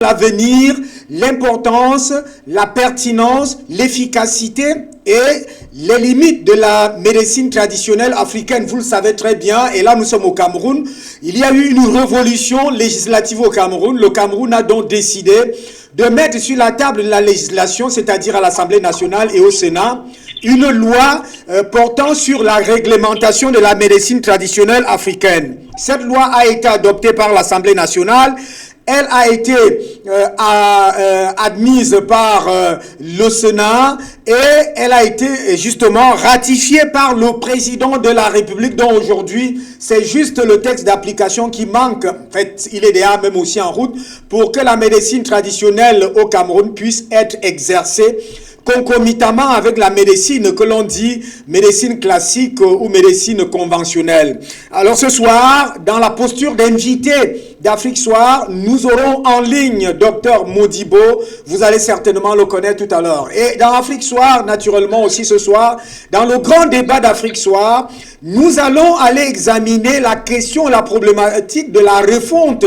L'avenir, l'importance, la pertinence, l'efficacité et les limites de la médecine traditionnelle africaine. Vous le savez très bien, et là nous sommes au Cameroun. Il y a eu une révolution législative au Cameroun. Le Cameroun a donc décidé de mettre sur la table de la législation, c'est-à-dire à l'Assemblée nationale et au Sénat, une loi portant sur la réglementation de la médecine traditionnelle africaine. Cette loi a été adoptée par l'Assemblée nationale. Elle a été admise par le Sénat et elle a été justement ratifiée par le président de la République, dont aujourd'hui c'est juste le texte d'application qui manque. En fait, il est déjà même aussi en route pour que la médecine traditionnelle au Cameroun puisse être exercée concomitamment avec la médecine que l'on dit médecine classique ou médecine conventionnelle. Alors ce soir, dans la posture d'invité d'Afrique Soir, nous aurons en ligne Dr Modibo. Vous allez certainement le connaître tout à l'heure. Et dans Afrique Soir, naturellement aussi ce soir, dans le grand débat d'Afrique Soir, nous allons aller examiner la question, la problématique de la refonte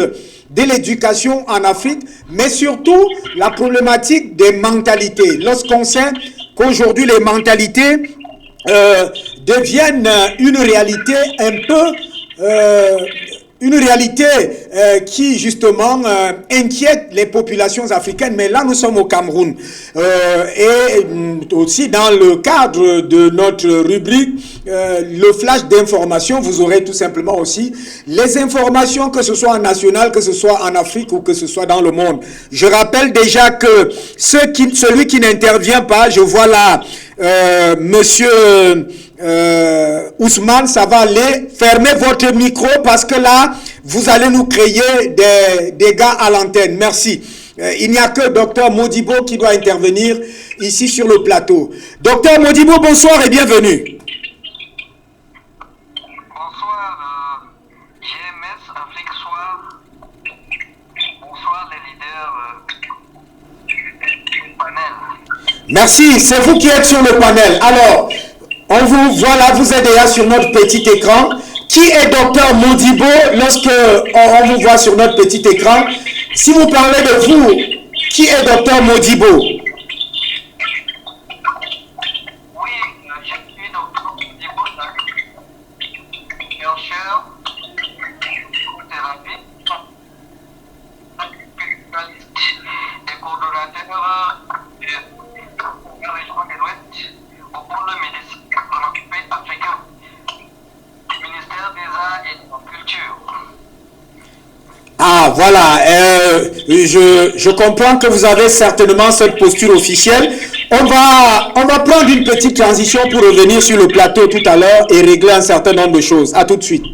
de l'éducation en Afrique, mais surtout la problématique des mentalités. Lorsqu'on sait qu'aujourd'hui les mentalités deviennent une réalité un peu une réalité qui justement inquiète les populations africaines, mais là nous sommes au Cameroun et aussi dans le cadre de notre rubrique le flash d'information, vous aurez tout simplement aussi les informations, que ce soit en national, que ce soit en Afrique ou que ce soit dans le monde. Je rappelle déjà que celui qui n'intervient pas, je vois là monsieur Ousmane, ça va aller. Fermez votre micro parce que là, vous allez nous créer des dégâts à l'antenne. Merci. Il n'y a que Dr Modibo qui doit intervenir ici sur le plateau. Dr Modibo, bonsoir et bienvenue. Bonsoir GMS, Afrique Soir. Bonsoir les leaders du panel. Merci, c'est vous qui êtes sur le panel. Alors, on vous voit là, vous êtes déjà sur notre petit écran. Qui est Dr Modibo lorsque on vous voit sur notre petit écran? Si vous parlez de vous, qui est Dr Modibo? Oui, je suis Dr Modibo, chercheur, thérapie, spécialiste et coordonnateur de la région de l'Ouest au pôle médecine africain, ministère des Arts et de la Culture. Ah, voilà. Je comprends que vous avez certainement cette posture officielle. On va prendre une petite transition pour revenir sur le plateau tout à l'heure et régler un certain nombre de choses. À tout de suite.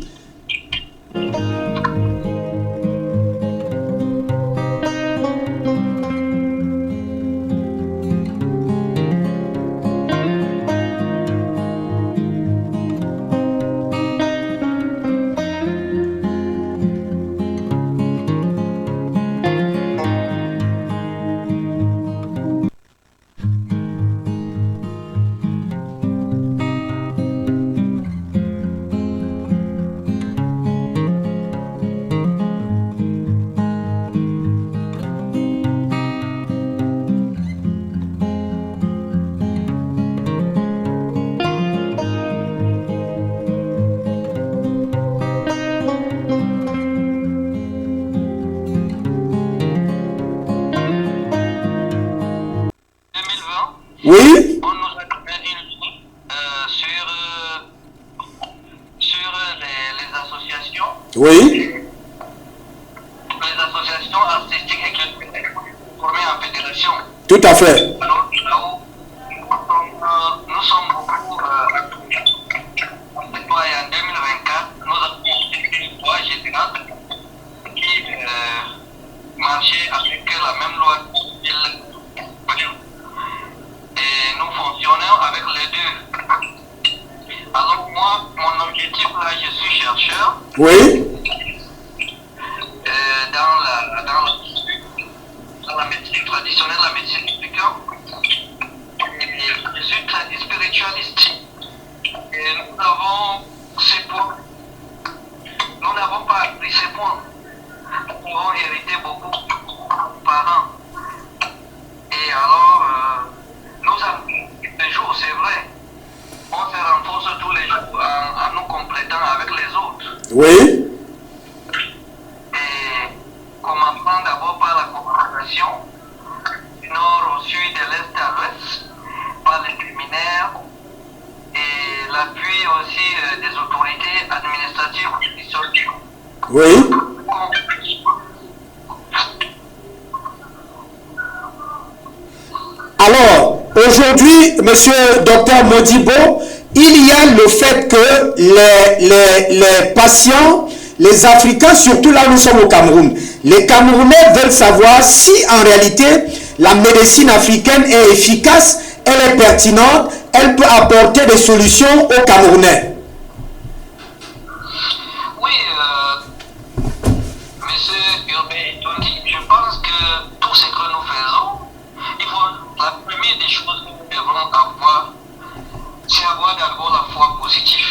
Oui. On nous a donné une ligne sur les associations. Oui. Les associations artistiques et culturelles formées en fédération. Tout à fait. Alors là où nous sommes beaucoup en 2024, nous avons une loi générale qui marchait avec la même loi et nous fonctionnons avec les deux. Alors moi, mon objectif là, je suis chercheur. Oui. Dans la médecine traditionnelle, la médecine africaine. Et je suis spiritualiste. Et nous avons ces points. Nous n'avons pas appris ces points. Nous avons hérité beaucoup par Oui. Et commençant d'abord par la coopération du nord au sud, de l'est à l'ouest, par les séminaires et l'appui aussi des autorités administratives qui sont Oui. Alors, aujourd'hui, monsieur Dr Modibo, il y a le fait que les patients, les Africains, surtout là où nous sommes au Cameroun, les Camerounais veulent savoir si en réalité la médecine africaine est efficace, elle est pertinente, elle peut apporter des solutions aux Camerounais. Oui, monsieur Urbain Itondi, je pense que tout ce que nous faisons, la première des choses que nous devons avoir, c'est avoir d'abord la foi positive.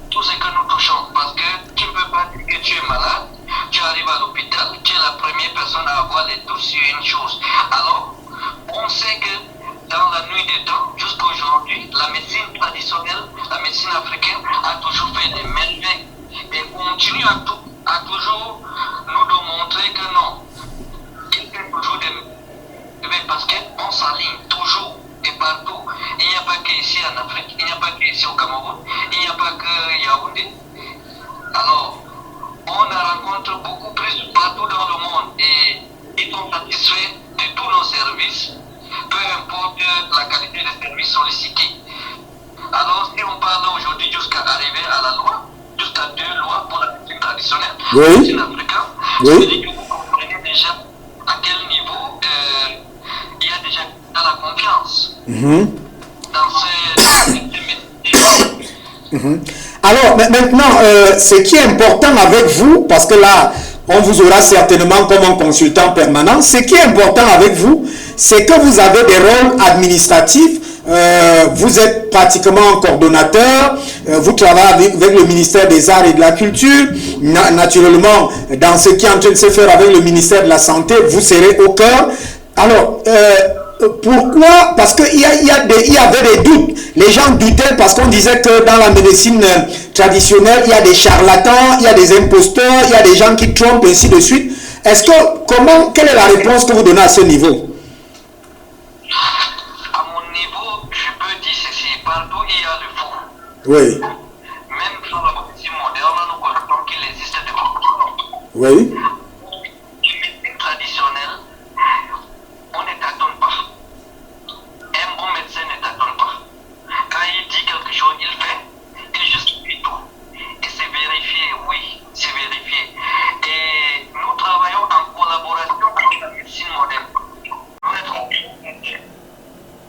Tout ce que nous touchons, parce que tu ne peux pas dire que tu es malade, tu arrives à l'hôpital, tu es la première personne à avoir les doutes sur une chose. Alors, on sait que dans la nuit des temps, jusqu'à aujourd'hui, la médecine traditionnelle, la médecine africaine a toujours fait des merveilles et continue à toujours nous démontrer que non, il fait toujours des merveilles parce qu'on s'aligne toujours et partout. Il n'y a pas qu'ici en Afrique, il n'y a pas qu'ici au Cameroun, il n'y a pas que Yaoundé. Alors, on en rencontre beaucoup plus partout dans le monde et ils sont satisfaits de tous nos services, peu importe la qualité des services sollicités. Alors, si on parle aujourd'hui jusqu'à arriver à la loi, jusqu'à 2 lois pour la médecine traditionnelle, la médecine africaine, je veux dire que vous comprenez déjà à quel niveau il y a déjà dans la confiance dans ces métiers. Alors, maintenant, ce qui est important avec vous, parce que là, on vous aura certainement comme un consultant permanent, ce qui est important avec vous, c'est que vous avez des rôles administratifs, vous êtes pratiquement un coordonnateur, vous travaillez avec le ministère des Arts et de la Culture, naturellement, dans ce qui est en train de se faire avec le ministère de la Santé, vous serez au cœur. Alors, pourquoi? Parce qu'il y avait des doutes. Les gens doutaient parce qu'on disait que dans la médecine traditionnelle, il y a des charlatans, il y a des imposteurs, il y a des gens qui trompent, ainsi de suite. Quelle est la réponse que vous donnez à ce niveau? À mon niveau, je peux dire ceci. Partout, il y a le faux. Oui. Même dans la médecine moderne, nous constatons qu'il existe des faux. Oui. La médecine traditionnelle, on ne tâtonne pas. Un bon médecin ne tâtonne pas. Quand il dit quelque chose, il fait, il justifie tout. Et c'est vérifié, oui, c'est vérifié. Et nous travaillons en collaboration avec la médecine moderne. Nous êtes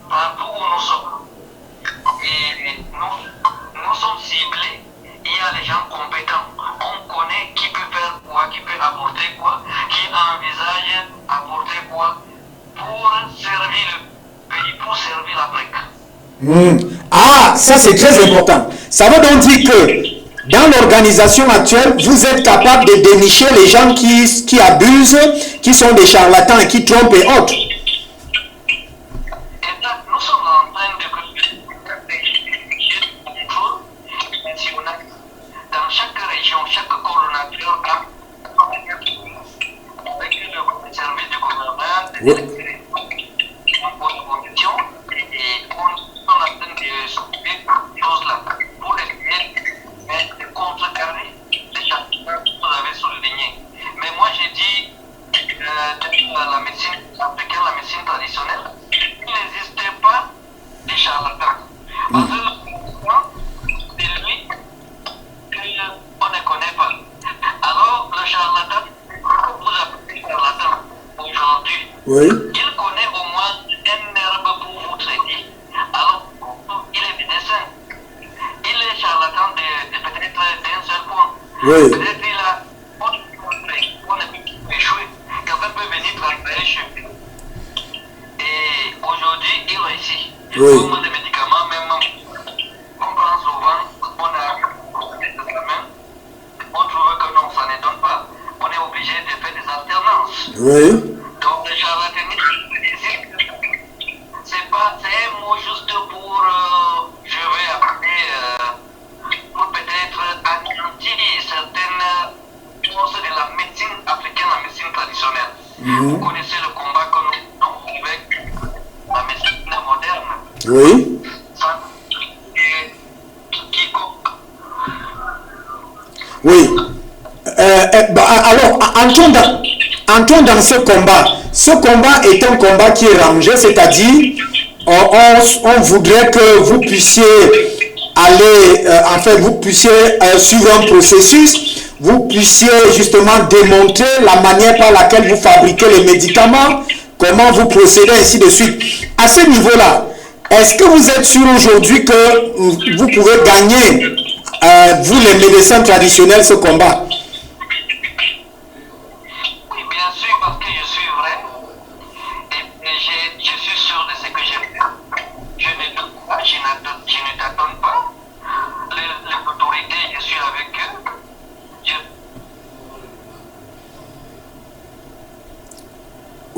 partout où nous sommes. Et nous sommes ciblés. Il y a les gens compétents. On connaît qui peut faire quoi, qui peut apporter quoi, qui envisage apporter quoi pour servir le pays, pour servir l'Afrique. Ah, ça c'est très important. Ça veut donc dire que dans l'organisation actuelle, vous êtes capable de dénicher les gens qui abusent, qui sont des charlatans et qui trompent et autres. Nous sommes en train de contrôle national. Dans chaque région, chaque coordonnateur a avec le service du gouvernement, en collaboration, et on est en train de s'occuper de ces choses-là pour essayer de contrecarrer les changements que vous avez soulignés. Mais moi, j'ai dit la médecine africaine, la médecine traditionnelle, il n'existait pas de charlatans. Parce que c'est lui qu'on ne connaît pas. Alors, le charlatan, vous appelez charlatan aujourd'hui, il connaît au moins un herbe pour vous traiter. Alors, il est médecin. Il est charlatan peut-être d'un seul point. Peut-être il a on a échoué. Quelqu'un peut venir travailler chez lui. Et aujourd'hui, il réussit. Comme les médicaments, même, on prend souvent, on a des examens, on trouve que non, ça ne donne pas. On est obligé de faire des alternances. Donc, le charlatanisme, c'est un mot juste pour, je vais appeler, pour peut-être Vous connaissez le combat que nous menons avec la médecine moderne. Oui. Ça, et quiconque. Oui. Alors, entrons dans ce combat. Ce combat est un combat qui est rangé, c'est-à-dire, on voudrait que vous puissiez aller, vous puissiez suivre un processus, vous puissiez justement démontrer la manière par laquelle vous fabriquez les médicaments, comment vous procédez, ainsi de suite. À ce niveau-là, est-ce que vous êtes sûr aujourd'hui que vous pouvez gagner, vous les médecins traditionnels, ce combat? Oui, bien sûr, parce que je suis vrai et je suis sûr de ce que je fais. Je ne doute pas, je ne t'attends pas. Les autorités, je suis avec eux.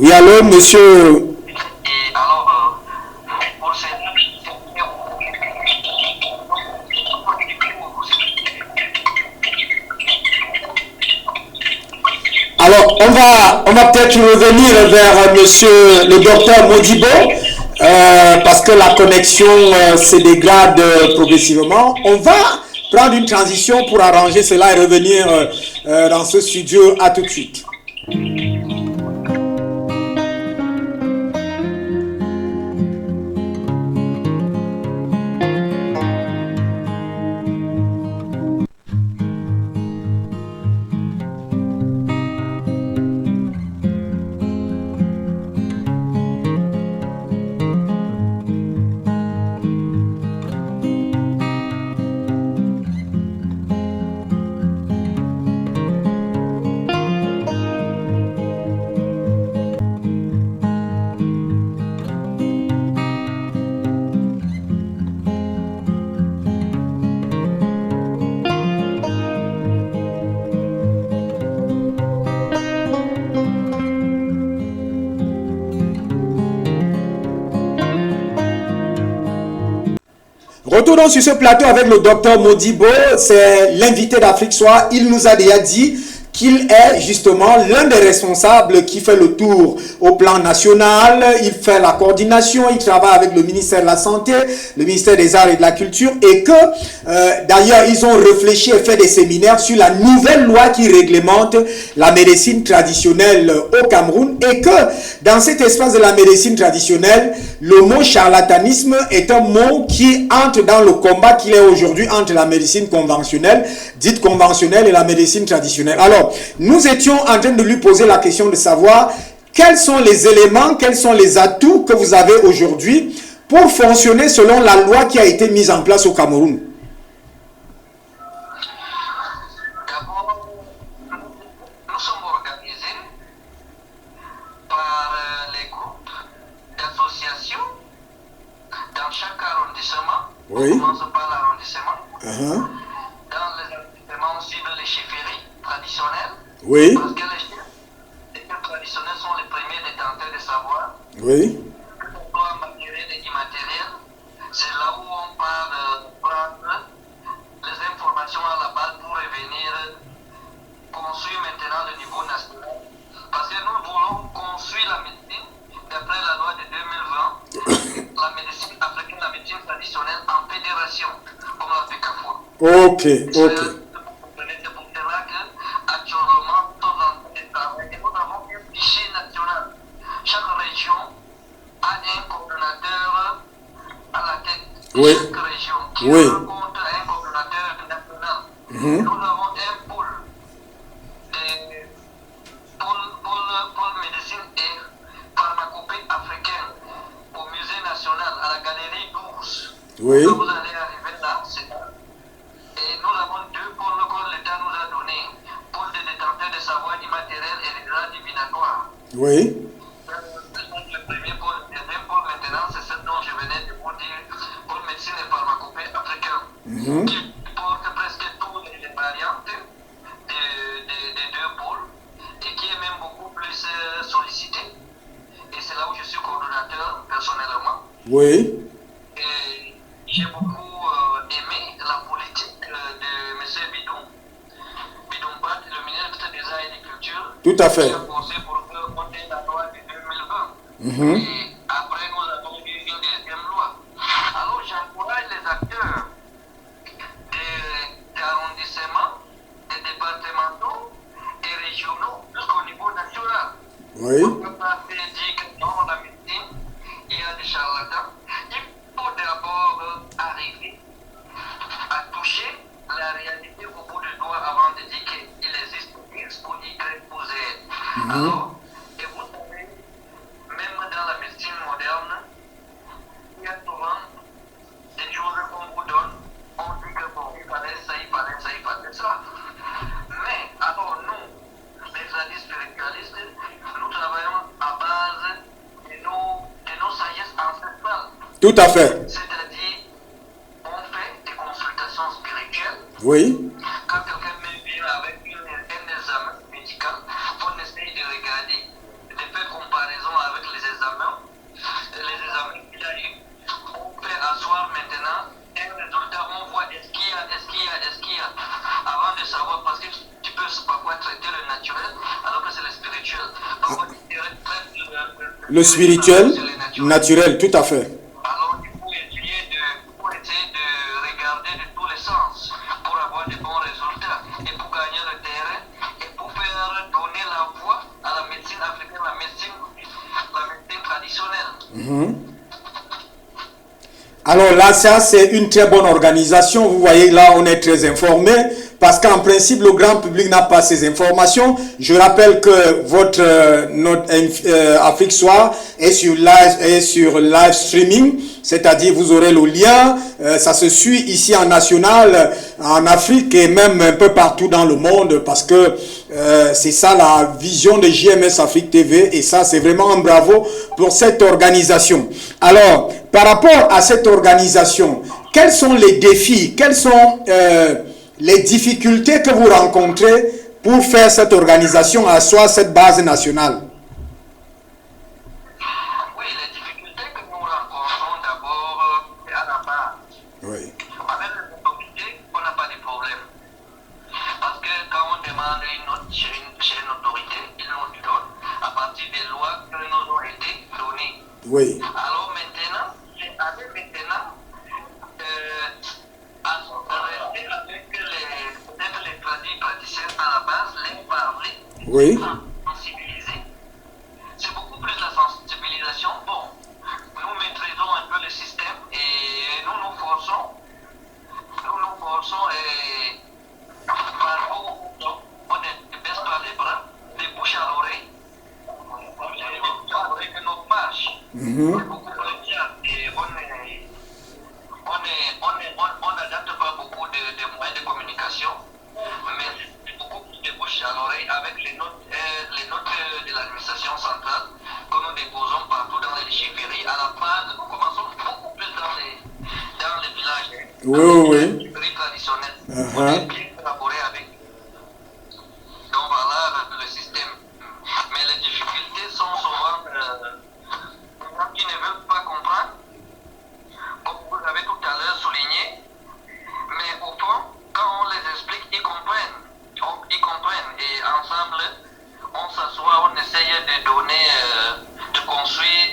Oui, allô, monsieur. Et alors, pour ces... Alors, on va peut-être revenir vers monsieur le docteur Modibo, parce que la connexion se dégrade progressivement. On va prendre une transition pour arranger cela et revenir dans ce studio. À tout de suite. Retournons sur ce plateau avec le docteur Modibo, c'est l'invité d'Afrique Soir. Il nous a déjà dit qu'il est justement l'un des responsables qui fait le tour au plan national. Il fait la coordination, il travaille avec le ministère de la Santé, le ministère des Arts et de la Culture, et que d'ailleurs ils ont réfléchi et fait des séminaires sur la nouvelle loi qui réglemente la médecine traditionnelle au Cameroun, et que dans cet espace de la médecine traditionnelle, le mot charlatanisme est un mot qui entre dans le combat qu'il est aujourd'hui entre la médecine conventionnelle, dite conventionnelle, et la médecine traditionnelle. Alors, nous étions en train de lui poser la question de savoir quels sont les éléments, quels sont les atouts que vous avez aujourd'hui pour fonctionner selon la loi qui a été mise en place au Cameroun. D'abord, nous sommes organisés par les groupes d'associations dans chaque arrondissement. Oui. On commence par l'arrondissement. Dans les arrondissements, on cible les chefferies traditionnelles. Oui. Parce que les chefs traditionnels sont les premiers détenteurs de savoir. Oui. Soit matériel et immatériel. C'est là où on part prendre les informations à la base pour revenir construire maintenant le niveau national. Parce que nous voulons construire la médecine d'après la loi de 2020, la médecine africaine, la médecine traditionnelle en fédération, comme la FECAFOR. Ok. C'est pour cela qu'actuellement, nous sommes en train de travailler. Nous avons un fichier national. Chaque région a un coordonnateur à la tête de chaque région qui rencontre un coordonnateur national. Nous avons un pôle médecine et pharmacopée africaine au musée national, à la galerie 12. Oui. Quand vous allez arriver là, c'est là. Et nous avons deux pôles que l'État nous a donné, pôle de détenteur de savoir immatériel et les droits divinatoires. Oui. Le premier pôle, le deuxième pôle maintenant, c'est ce dont je venais de vous dire, pôle médecine et pharmacopée africaine, qui porte presque toutes les variantes des deux pôles et qui est même beaucoup plus sollicité. Et c'est là où je suis coordonnateur personnellement. Oui. Et j'ai beaucoup aimé la politique de M. Bidon Bat, le ministre des Arts et des Cultures. Tout à fait. Qui a pensé pour qu'on ait Et après, nous avons eu une deuxième loi. Alors, j'encourage les acteurs des arrondissements, des départementaux et régionaux jusqu'au niveau national. Oui. On ne peut pas dire que dans la médecine, il y a des charlatans. Il faut d'abord arriver à toucher la réalité au bout du doigt avant de dire qu'il existe X ou Y ou Z. Alors, et vous savez, même dans la médecine moderne, il y a souvent des choses qu'on vous donne, on dit que bon, il fallait ça, il fallait ça, il fallait ça. Mais alors nous, les tradis spiritualistes, nous travaillons à base de nos sagesses ancestrales. Tout à fait. C'est-à-dire, on fait des consultations spirituelles. Oui. Quand quelqu'un me vient avec un examen médical, on essaye de regarder, de faire comparaison avec les examens qu'il a eu. On fait asseoir maintenant un résultat, on voit est-ce qu'il y a, avant de savoir, parce que tu peux parfois traiter le naturel alors que c'est le spirituel. Parfois, tu traites Le spirituel, naturel, tout à fait. Alors, il faut essayer de regarder de tous les sens pour avoir de bons résultats et pour gagner le terrain et pour faire donner la voix à la médecine africaine, la médecine traditionnelle. Alors là, ça c'est une très bonne organisation. Vous voyez, là on est très informé parce qu'en principe le grand public n'a pas ces informations. Je rappelle que notre Afrique Soir est sur live streaming, c'est-à-dire vous aurez le lien. Ça se suit ici en national, en Afrique et même un peu partout dans le monde parce que c'est ça la vision de JMS Afrique TV et ça c'est vraiment un bravo pour cette organisation. Alors, par rapport à cette organisation, quels sont les défis, quelles sont les difficultés que vous rencontrez pour faire cette organisation à soi, cette base nationale? Oui, les difficultés que nous rencontrons d'abord à la base. Oui. Avec les autorités, on n'a pas de problème. Parce que quand on demande une note chez une autorité, ils nous donnent à partir des lois qui nous ont été données. Oui. Alors maintenant, rester avec peut-être les praticiens à la base, les parler, oui. sensibiliser. C'est beaucoup plus la sensibilisation. Bon, nous maîtrisons un peu le système et nous nous forçons et parfois on ne baisse pas les bras, les bouches à l'oreille, avec notre marche. C'est beaucoup plus bien et on n'adapte pas beaucoup de moyens de communication, mais c'est beaucoup plus de bouche à l'oreille avec les notes de l'administration centrale que nous déposons partout dans les chefferies. À la base, nous commençons beaucoup plus dans les villages, oui. Les chefferies traditionnelles. On est bien collaboré avec. Donc voilà le système. Mais les difficultés sont souvent les gens qui ne veulent pas comprendre, comme vous avez tout à l'heure souligné, mais au fond, quand on les explique, ils comprennent. Et ensemble, on s'assoit, on essaye de construire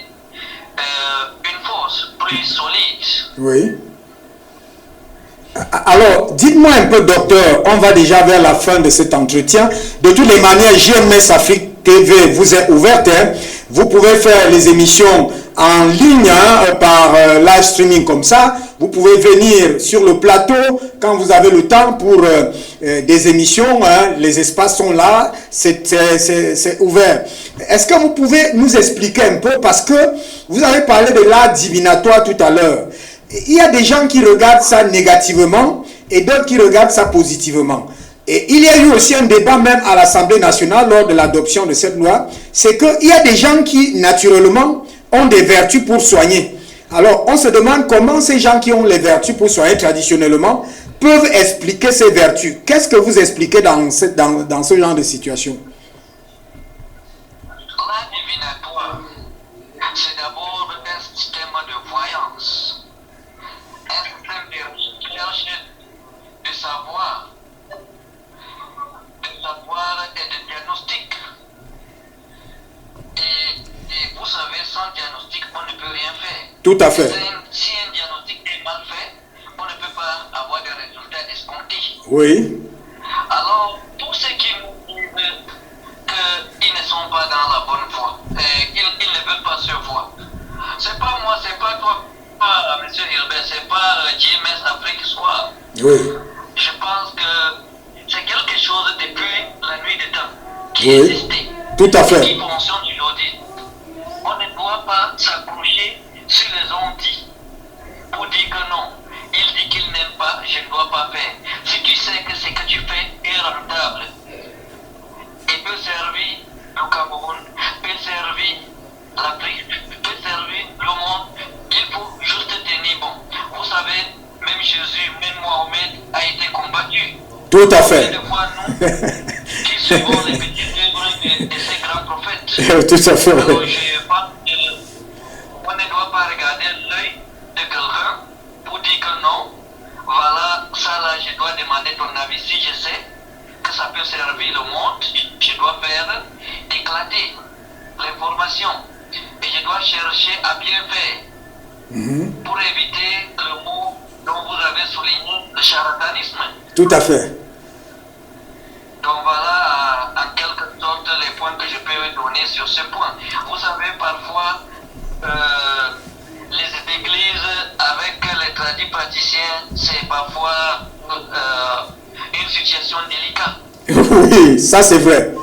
une force plus solide. Oui. Alors, dites-moi un peu, docteur, on va déjà vers la fin de cet entretien. De toutes les manières, JMS Afrique TV vous est ouverte. Hein. Vous pouvez faire les émissions en ligne par live streaming comme ça. Vous pouvez venir sur le plateau quand vous avez le temps pour des émissions. Hein. Les espaces sont là, c'est ouvert. Est-ce que vous pouvez nous expliquer un peu, parce que vous avez parlé de l'art divinatoire tout à l'heure. Il y a des gens qui regardent ça négativement et d'autres qui regardent ça positivement. Et il y a eu aussi un débat même à l'Assemblée nationale lors de l'adoption de cette loi. C'est qu'il y a des gens qui, naturellement, ont des vertus pour soigner. Alors, on se demande comment ces gens qui ont les vertus pour soigner traditionnellement peuvent expliquer ces vertus. Qu'est-ce que vous expliquez dans ce genre de situation? L'art divinatoire, c'est d'abord un système de voyance. Un système de recherche de savoir et de diagnostic. Et vous savez, sans Tout à fait. Si un diagnostic est mal fait, on ne peut pas avoir des résultats escomptés. Oui. Alors, tous ceux qui nous disent qu'ils ne sont pas dans la bonne voie, qu'ils ne veulent pas se voir, c'est pas moi, c'est pas toi, M. Hilbert, c'est pas GMS Afrique Soir. Oui. Je pense que c'est quelque chose depuis la nuit des temps qui Oui. existait. Tout à fait. Qui fonctionne aujourd'hui. On ne doit pas s'accrocher sur les ondits pour dire que non. Il dit qu'il n'aime pas, je ne dois pas faire. Si tu sais que ce que tu fais est rentable et peut servir le Cameroun, peut servir l'Afrique, peut servir le monde, il faut juste tenir bon. Vous savez, même Jésus, même Mohamed a été combattu. Tout à fait. Des fois, nous, qui suivons les petites œuvres de ces grands prophètes. Tout à fait. Alors, je pense qu'on ne doit pas regarder l'œil de quelqu'un pour dire que non, voilà, ça là, je dois demander ton avis. Si je sais que ça peut servir le monde, je dois faire éclater l'information. Et je dois chercher à bien faire pour éviter le mot dont vous avez souligné, le charlatanisme. Tout à fait. Donc voilà, en quelque sorte, les points que je peux donner sur ce point. Vous savez, parfois, les églises avec les tradis praticiens, c'est parfois une situation délicate. Oui, ça c'est vrai.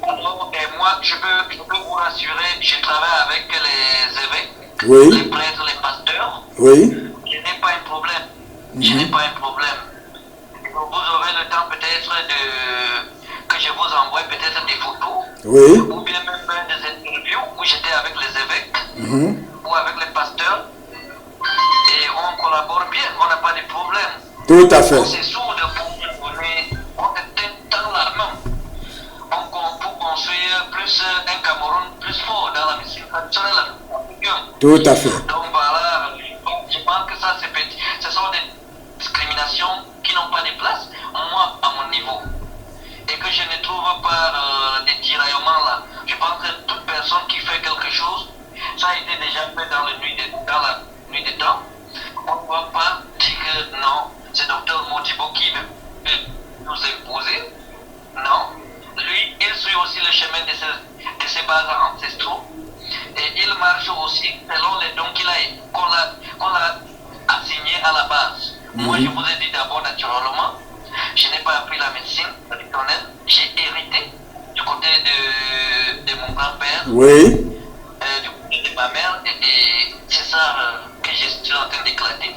Alors, et moi, je peux vous rassurer, je travaille avec les évêques, Oui. les prêtres, les pasteurs. Oui. Je n'ai pas un problème. Je n'ai pas un problème. Vous aurez le temps peut-être que je vous envoie peut-être des photos. Oui. Ou bien même des interviews où j'étais avec les évêques ou avec les pasteurs. Et on collabore bien, on n'a pas de problème. Tout à fait. On se soude pour donner, on tend la main. Pour construire plus un Cameroun plus fort dans la mission traditionnelle africaine. Tout à fait. Donc voilà, je pense que ça, ce sont des discriminations qui n'ont pas de place, moi, à mon niveau. Et que je ne trouve pas des tiraillements là. Je pense que toute personne qui fait quelque chose, ça a été déjà fait dans la nuit des temps. On ne doit pas dire que non, c'est Dr Modibo qui veut nous imposer. Non. Lui, il suit aussi le chemin de ses bases ancestraux. Et il marche aussi selon les dons qu'on l'a assigné à la base. Moi, je vous ai dit d'abord naturellement, je n'ai pas appris la médecine traditionnelle, j'ai hérité du côté de mon grand-père, Oui. du côté de ma mère, et c'est ça que je suis en train d'éclater.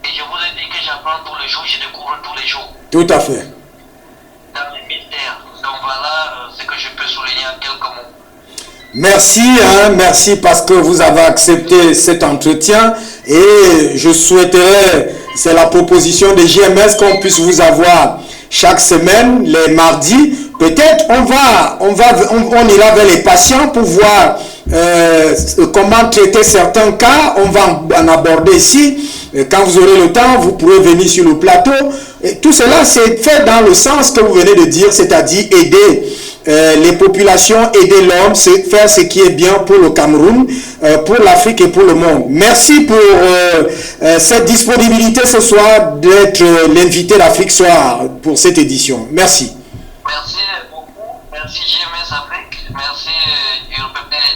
Et je vous ai dit que j'apprends tous les jours, je découvre tous les jours. Tout à fait. Dans les mystères. Donc voilà ce que je peux souligner en quelques mots. Merci, merci parce que vous avez accepté cet entretien et je souhaiterais, c'est la proposition de GMS qu'on puisse vous avoir chaque semaine, les mardis. Peut-être on ira vers les patients pour voir comment traiter certains cas. On va en aborder ici. Quand vous aurez le temps, vous pourrez venir sur le plateau. Et tout cela, c'est fait dans le sens que vous venez de dire, c'est-à-dire aider les populations, aider l'homme, faire ce qui est bien pour le Cameroun, pour l'Afrique et pour le monde. Merci pour cette disponibilité ce soir d'être l'invité d'Afrique Soir pour cette édition. Merci. Merci beaucoup. Merci GMS Afrique. Merci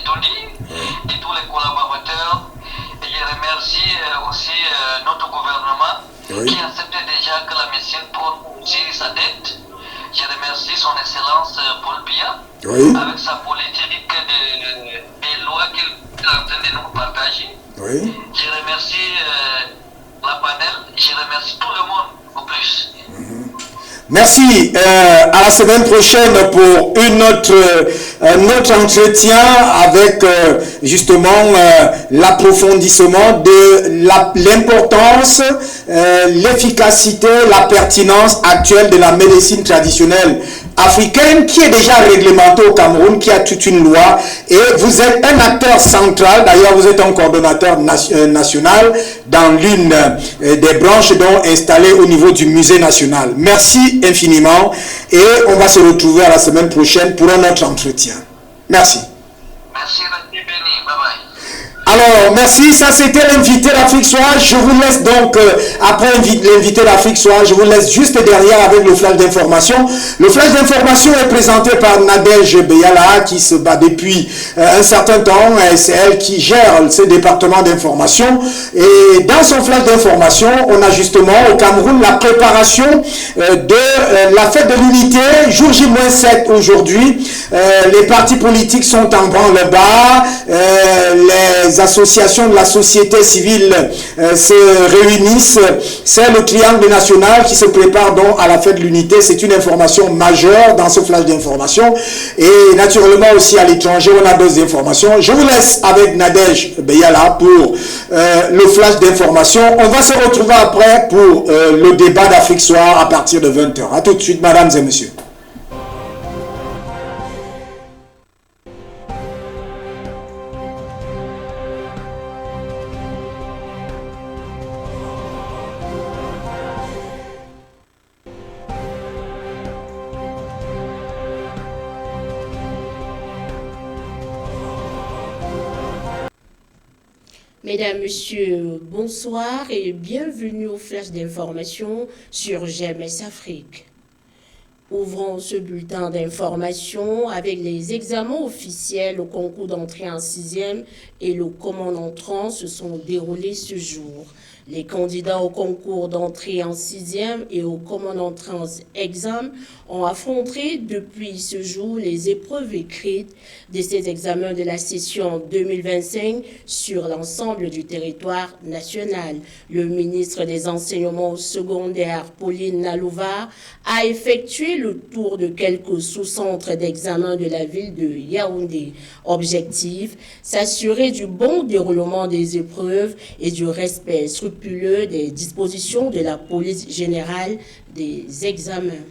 Tony et tous les collaborateurs. Et je remercie aussi notre gouvernement qui accepte déjà que la médecine prend aussi sa dette. Je remercie son Excellence Paul Biya avec sa politique des lois qu'il est en train de nous partager. Je remercie la panel, je remercie tout le monde au plus. Merci. À la semaine prochaine pour notre entretien avec justement l'approfondissement de l'importance, l'efficacité, la pertinence actuelle de la médecine traditionnelle africaine qui est déjà réglementée au Cameroun, qui a toute une loi, et vous êtes un acteur central. D'ailleurs, vous êtes un coordonnateur national dans l'une des branches dont installées au niveau du musée national. Merci infiniment et on va se retrouver à la semaine prochaine pour un autre entretien. Merci. Merci, béni. Bye bye. Alors, merci. Ça, c'était l'invité d'Afrique Soir. Je vous laisse donc, après l'invité d'Afrique Soir, je vous laisse juste derrière avec le flash d'information. Le flash d'information est présenté par Nadège Beyala, qui se bat depuis un certain temps. C'est elle qui gère ce département d'information. Et dans son flash d'information, on a justement au Cameroun la préparation de la fête de l'unité, jour J-7 aujourd'hui. Les partis politiques sont en branle-bas. Les associations de la société civile se réunissent. C'est le triangle national qui se prépare donc à la fête de l'unité. C'est une information majeure dans ce flash d'information. Et naturellement aussi à l'étranger, on a d'autres informations. Je vous laisse avec Nadège Beyala pour le flash d'information. On va se retrouver après pour le débat d'Afrique Soir à partir de 20h. A tout de suite, mesdames et messieurs. Mesdames, Messieurs, bonsoir et bienvenue au flash d'information sur GMS Afrique. Ouvrons ce bulletin d'information avec les examens officiels au concours d'entrée en 6e et le commande entrant se sont déroulés ce jour. Les candidats au concours d'entrée en 6e et au commande entrée en examen ont affronté depuis ce jour les épreuves écrites de ces examens de la session 2025 sur l'ensemble du territoire national. Le ministre des Enseignements secondaires, Pauline Nalouva, a effectué le tour de quelques sous-centres d'examen de la ville de Yaoundé. Objectif, s'assurer du bon déroulement des épreuves et du respect scrupuleux des dispositions de la police générale des examens.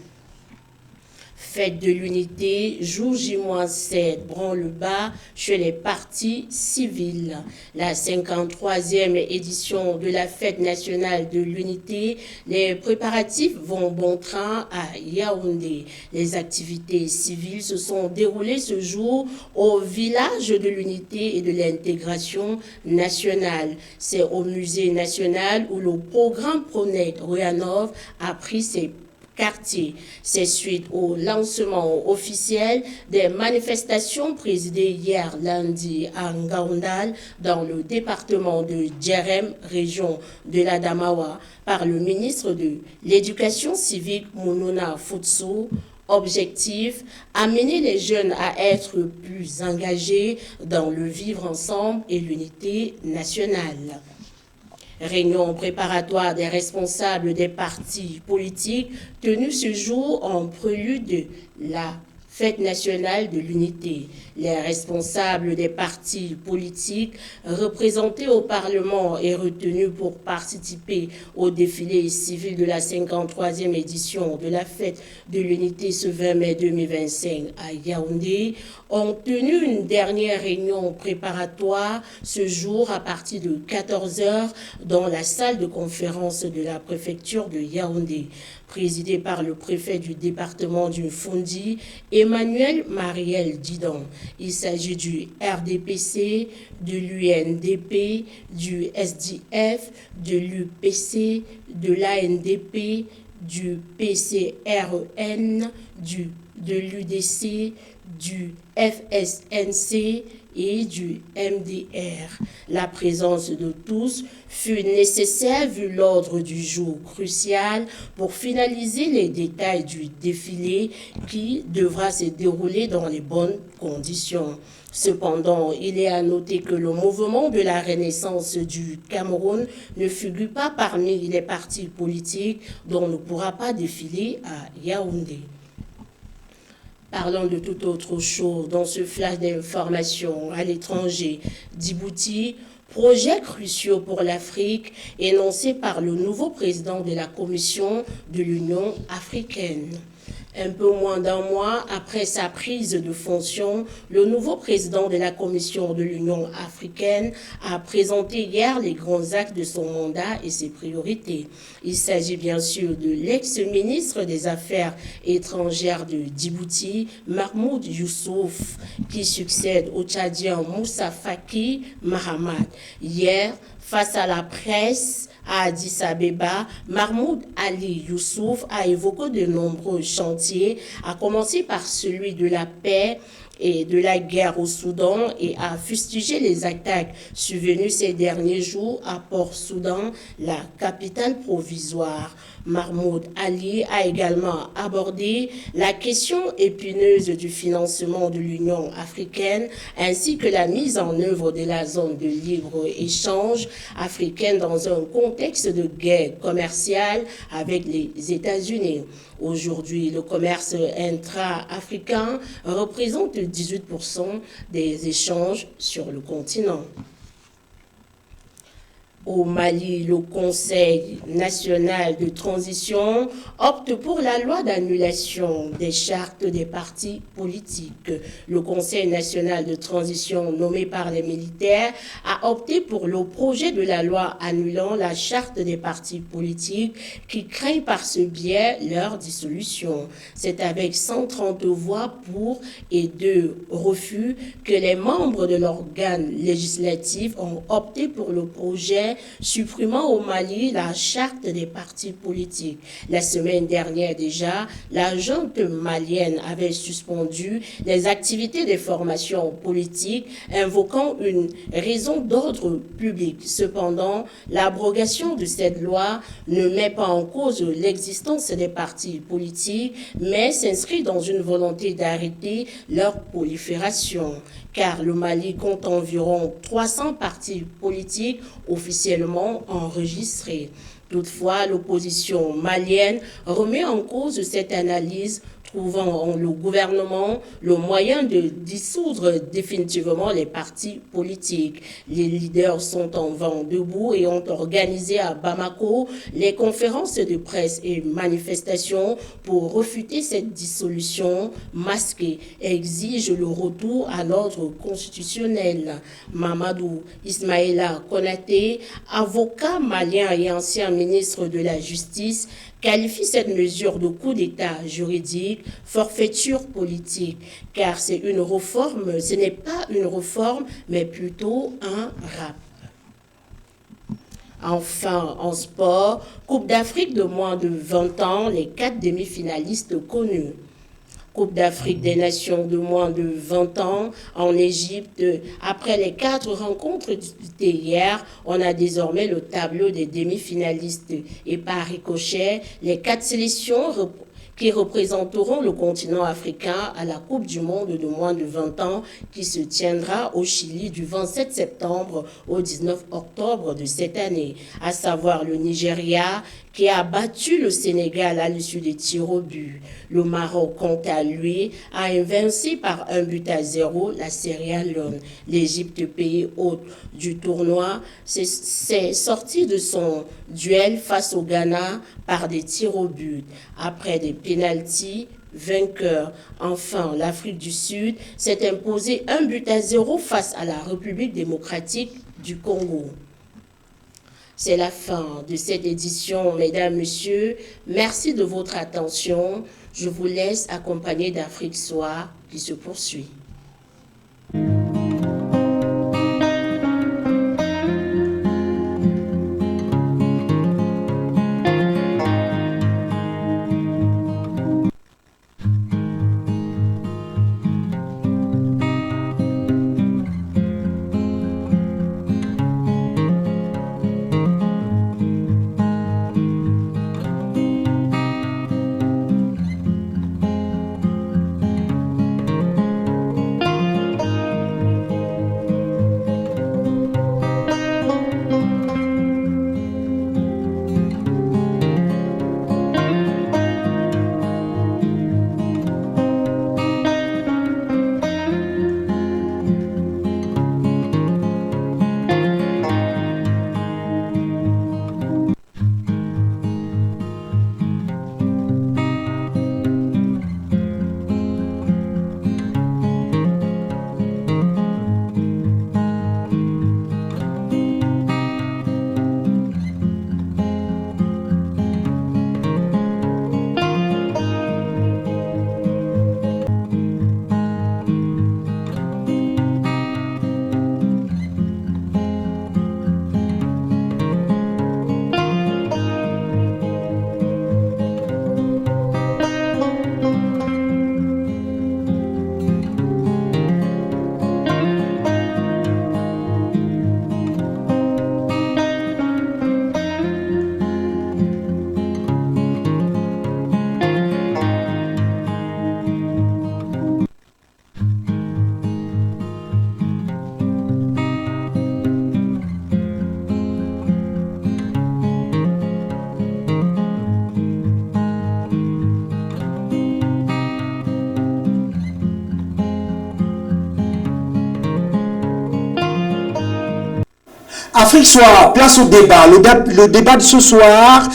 Fête de l'unité, jour J-7, branle-bas chez les partis civils. La 53e édition de la fête nationale de l'unité, les préparatifs vont bon train à Yaoundé. Les activités civiles se sont déroulées ce jour au village de l'unité et de l'intégration nationale. C'est au musée national où le programme Pronet Royanov a pris ses quartier. C'est suite au lancement officiel des manifestations présidées hier lundi à Ngaoundal dans le département de Djerem, région de l'Adamawa, par le ministre de l'Éducation civique Mounouna Futsu. Objectif, amener les jeunes à être plus engagés dans le vivre ensemble et l'unité nationale. Réunion préparatoire des responsables des partis politiques tenue ce jour en prélude de la Fête nationale de l'unité. Les responsables des partis politiques représentés au Parlement et retenus pour participer au défilé civil de la 53e édition de la Fête de l'unité ce 20 mai 2025 à Yaoundé ont tenu une dernière réunion préparatoire ce jour à partir de 14h dans la salle de conférence de la préfecture de Yaoundé, présidée par le préfet du département du Fondi, Emmanuel Mariel Didon. Il s'agit du RDPC, de l'UNDP, du SDF, de l'UPC, de l'ANDP, du PCREN, de l'UDC, du FSNC et du MDR. La présence de tous fut nécessaire vu l'ordre du jour crucial pour finaliser les détails du défilé qui devra se dérouler dans les bonnes conditions. Cependant, il est à noter que le mouvement de la Renaissance du Cameroun ne figure pas parmi les partis politiques dont on ne pourra pas défiler à Yaoundé. Parlons de toute autre chose dans ce flash d'information à l'étranger. Djibouti, projets cruciaux pour l'Afrique, énoncé par le nouveau président de la Commission de l'Union africaine. Un peu moins d'un mois après sa prise de fonction, le nouveau président de la Commission de l'Union africaine a présenté hier les grands axes de son mandat et ses priorités. Il s'agit bien sûr de l'ex-ministre des Affaires étrangères de Djibouti, Mahmoud Youssouf, qui succède au Tchadien Moussa Faki Mahamat. Hier, face à la presse, à Addis Abeba, Mahmoud Ali Youssouf a évoqué de nombreux chantiers, à commencer par celui de la paix et de la guerre au Soudan et a fustigé les attaques survenues ces derniers jours à Port-Soudan, la capitale provisoire. Mahmoud Ali a également abordé la question épineuse du financement de l'Union africaine ainsi que la mise en œuvre de la zone de libre-échange africaine dans un contexte de guerre commerciale avec les États-Unis. Aujourd'hui, le commerce intra-africain représente 18% des échanges sur le continent. Au Mali, le Conseil national de transition opte pour la loi d'annulation des chartes des partis politiques. Le Conseil national de transition nommé par les militaires a opté pour le projet de la loi annulant la charte des partis politiques qui crée par ce biais leur dissolution. C'est avec 130 voix pour et 2 refus que les membres de l'organe législatif ont opté pour le projet supprimant au Mali la charte des partis politiques. La semaine dernière déjà, la junte malienne avait suspendu les activités des formations politiques, invoquant une raison d'ordre public. Cependant, l'abrogation de cette loi ne met pas en cause l'existence des partis politiques, mais s'inscrit dans une volonté d'arrêter leur prolifération, car le Mali compte environ 300 partis politiques officiellement enregistrés. Toutefois, l'opposition malienne remet en cause cette analyse, trouvant en le gouvernement le moyen de dissoudre définitivement les partis politiques. Les leaders sont en vent debout et ont organisé à Bamako les conférences de presse et manifestations pour refuter cette dissolution masquée et exigent le retour à l'ordre constitutionnel. Mamadou Ismaïla Konaté, avocat malien et ancien ministre de la Justice, qualifie cette mesure de coup d'État juridique, forfaiture politique, car c'est une réforme, ce n'est pas une réforme, mais plutôt un rap. Enfin, en sport, Coupe d'Afrique de moins de 20 ans, les 4 demi-finalistes connus. Coupe d'Afrique des Nations de moins de 20 ans en Égypte. Après les 4 rencontres disputées hier, on a désormais le tableau des demi-finalistes. Et par ricochet, les 4 sélections qui représenteront le continent africain à la Coupe du Monde de moins de 20 ans qui se tiendra au Chili du 27 septembre au 19 octobre de cette année, à savoir le Nigeria qui a battu le Sénégal à l'issue des tirs au but. Le Maroc, quant à lui, a invincé par 1-0 la Sierra Leone. L'Égypte, pays hôte du tournoi, s'est sorti de son duel face au Ghana par des tirs au but. Après des pénaltys, vainqueur. Enfin, l'Afrique du Sud s'est imposée 1-0 face à la République démocratique du Congo. C'est la fin de cette édition, mesdames, messieurs. Merci de votre attention. Je vous laisse accompagner d'Afrique Soir qui se poursuit. Afrique Soir, place au débat. Le débat de ce soir,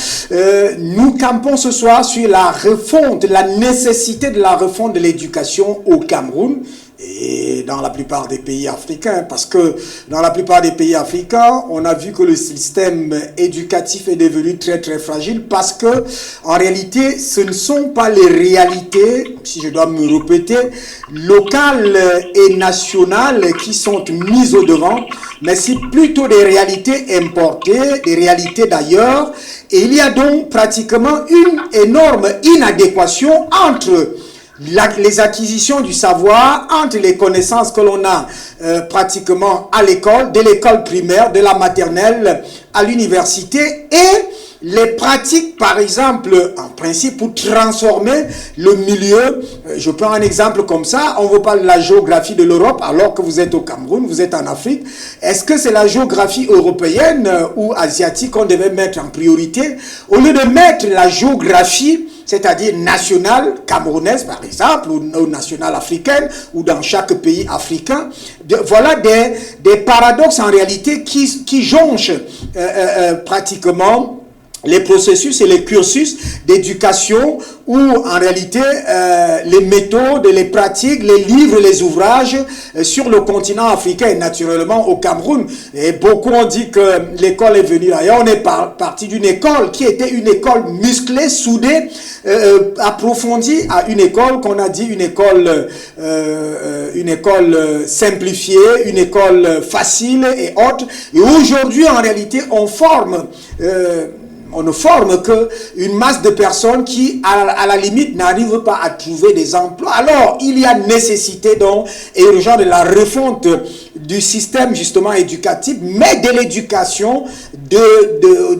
nous campons ce soir sur la refonte, la nécessité de la refonte de l'éducation au Cameroun et dans la plupart des pays africains, parce que dans la plupart des pays africains, on a vu que le système éducatif est devenu très très fragile, parce que en réalité, ce ne sont pas les réalités, si je dois me répéter, locales et nationales qui sont mises au devant, mais c'est plutôt des réalités importées, des réalités d'ailleurs, et il y a donc pratiquement une énorme inadéquation entre les acquisitions du savoir, entre les connaissances que l'on a pratiquement à l'école, de l'école primaire, de la maternelle à l'université, et les pratiques, par exemple, en principe, pour transformer le milieu. Je prends un exemple comme ça. On vous parle de la géographie de l'Europe alors que vous êtes au Cameroun, vous êtes en Afrique. Est-ce que c'est la géographie européenne ou asiatique qu'on devait mettre en priorité au lieu de mettre la géographie, c'est-à-dire nationale camerounaise par exemple, ou nationale africaine, ou dans chaque pays africain? Voilà des paradoxes en réalité qui jonchent pratiquement les processus et les cursus d'éducation, où en réalité les méthodes, les pratiques, les livres, les ouvrages sur le continent africain et naturellement au Cameroun. Et beaucoup ont dit que l'école est venue ailleurs. On est parti d'une école qui était une école musclée, soudée, approfondie, à une école qu'on a dit une école simplifiée, une école facile et haute. Et aujourd'hui, en réalité, on ne forme qu'une masse de personnes qui, à la limite, n'arrivent pas à trouver des emplois. Alors, il y a nécessité donc et urgent de la refonte du système justement éducatif, mais de l'éducation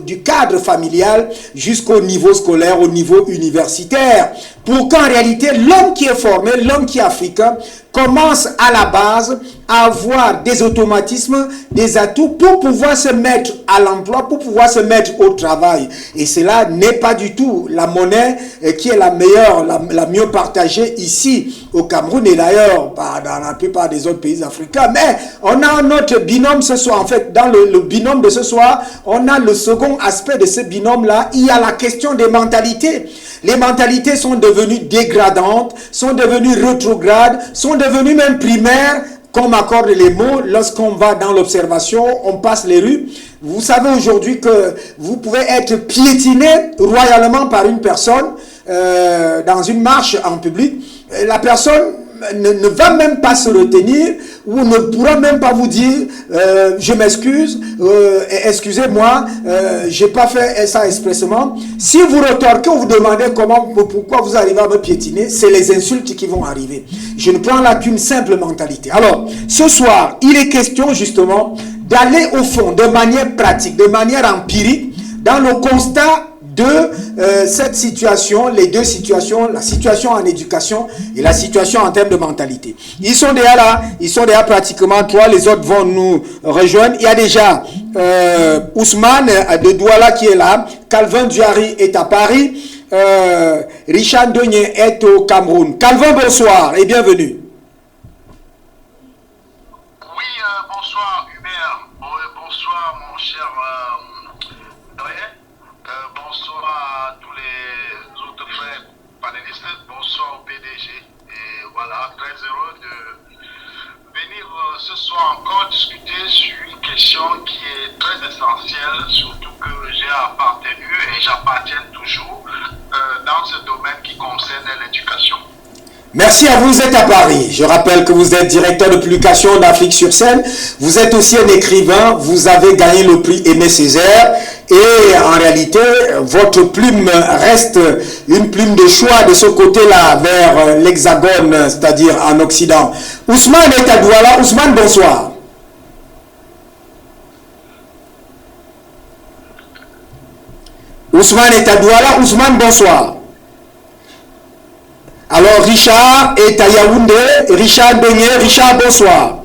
du cadre familial jusqu'au niveau scolaire, au niveau universitaire, pour qu'en réalité, l'homme qui est formé, l'homme qui est africain, commence à la base à avoir des automatismes, des atouts pour pouvoir se mettre à l'emploi, pour pouvoir se mettre au travail. Et cela n'est pas du tout la monnaie qui est la meilleure, la mieux partagée ici au Cameroun et d'ailleurs dans la plupart des autres pays africains. Mais on a un autre binôme ce soir. En fait, dans le binôme de ce soir, on a le second aspect de ce binôme-là. Il y a la question des mentalités. Les mentalités sont devenues dégradantes, sont devenues rétrogrades, sont devenues même primaires, qu'on m'accorde les mots. Lorsqu'on va dans l'observation, on passe les rues. Vous savez aujourd'hui que vous pouvez être piétiné royalement par une personne dans une marche en public. La personne ne va même pas se retenir ou ne pourra même pas vous dire je m'excuse, excusez-moi, j'ai pas fait ça expressément. Si vous retorquez ou vous demandez pourquoi vous arrivez à me piétiner, c'est les insultes qui vont arriver. Je ne prends là qu'une simple mentalité. Alors, ce soir, il est question justement d'aller au fond, de manière pratique, de manière empirique, dans le constat de cette situation, les deux situations, la situation en éducation et la situation en termes de mentalité. Ils sont déjà là, ils sont déjà pratiquement trois, les autres vont nous rejoindre. Il y a déjà Ousmane de Douala qui est là, Calvin Duary est à Paris, Richard Dogné est au Cameroun. Calvin, bonsoir et bienvenue. Oui, bonsoir Hubert, bonsoir mon cher Doyen. Bonsoir à tous les autres frères panélistes, bonsoir au PDG. Et voilà, très heureux de venir ce soir encore discuter sur une question qui est très essentielle, surtout que j'ai appartenu et j'appartiens toujours dans ce domaine qui concerne l'éducation. Merci à vous, vous êtes à Paris. Je rappelle que vous êtes directeur de publication d'Afrique sur scène. Vous êtes aussi un écrivain. Vous avez gagné le prix Aimé Césaire. Et en réalité, votre plume reste une plume de choix de ce côté-là, vers l'Hexagone, c'est-à-dire en Occident. Ousmane est à Douala. Ousmane, bonsoir. Ousmane est à Douala. Ousmane, bonsoir. Alors, Richard est à Yaoundé. Richard Dogné. Richard, bonsoir.